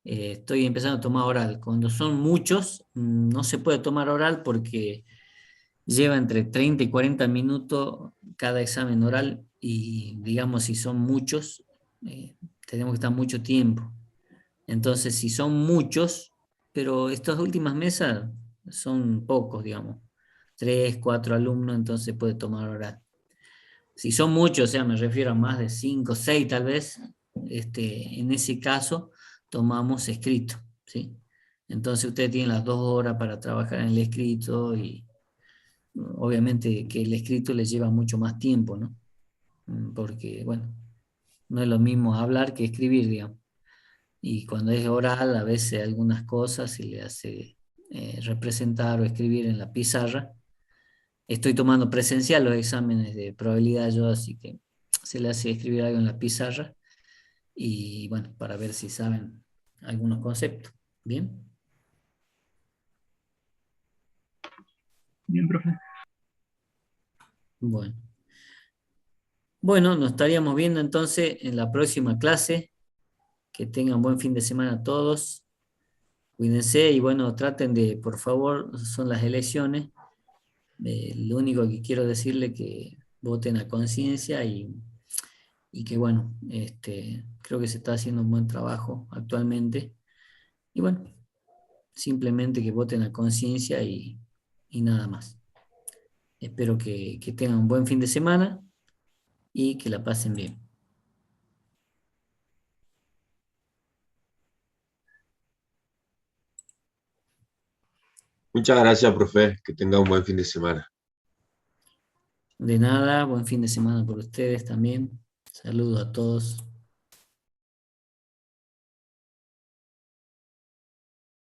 Speaker 1: estoy empezando a tomar oral. Cuando son muchos, no se puede tomar oral porque lleva entre 30 y 40 minutos cada examen oral y, digamos, si son muchos, tenemos que estar mucho tiempo. Entonces, si son muchos, pero estas últimas mesas son pocos, digamos, 3, 4 alumnos, entonces puede tomar oral. Si son muchos, o sea, me refiero a más de 5, 6 tal vez, en ese caso tomamos escrito, ¿sí? Entonces ustedes tienen las 2 horas para trabajar en el escrito y obviamente que el escrito les lleva mucho más tiempo, ¿no? Porque, bueno, no es lo mismo hablar que escribir, digamos. Y cuando es oral, a veces algunas cosas se le hace representar o escribir en la pizarra. Estoy tomando presencial los exámenes de probabilidad yo, así que se le hace escribir algo en la pizarra y bueno, para ver si saben algunos conceptos. ¿Bien?
Speaker 7: Bien, profe.
Speaker 1: Bueno. Bueno, nos estaríamos viendo entonces en la próxima clase. Que tengan buen fin de semana todos. Cuídense y bueno, traten de, por favor, son las elecciones. Lo único que quiero decirle que voten a conciencia y que bueno, creo que se está haciendo un buen trabajo actualmente. Y bueno, simplemente que voten a conciencia y nada más. Espero que tengan un buen fin de semana y que la pasen bien.
Speaker 8: Muchas gracias, profe. Que tenga un buen fin de semana.
Speaker 1: De nada, buen fin de semana por ustedes también. Saludos a todos.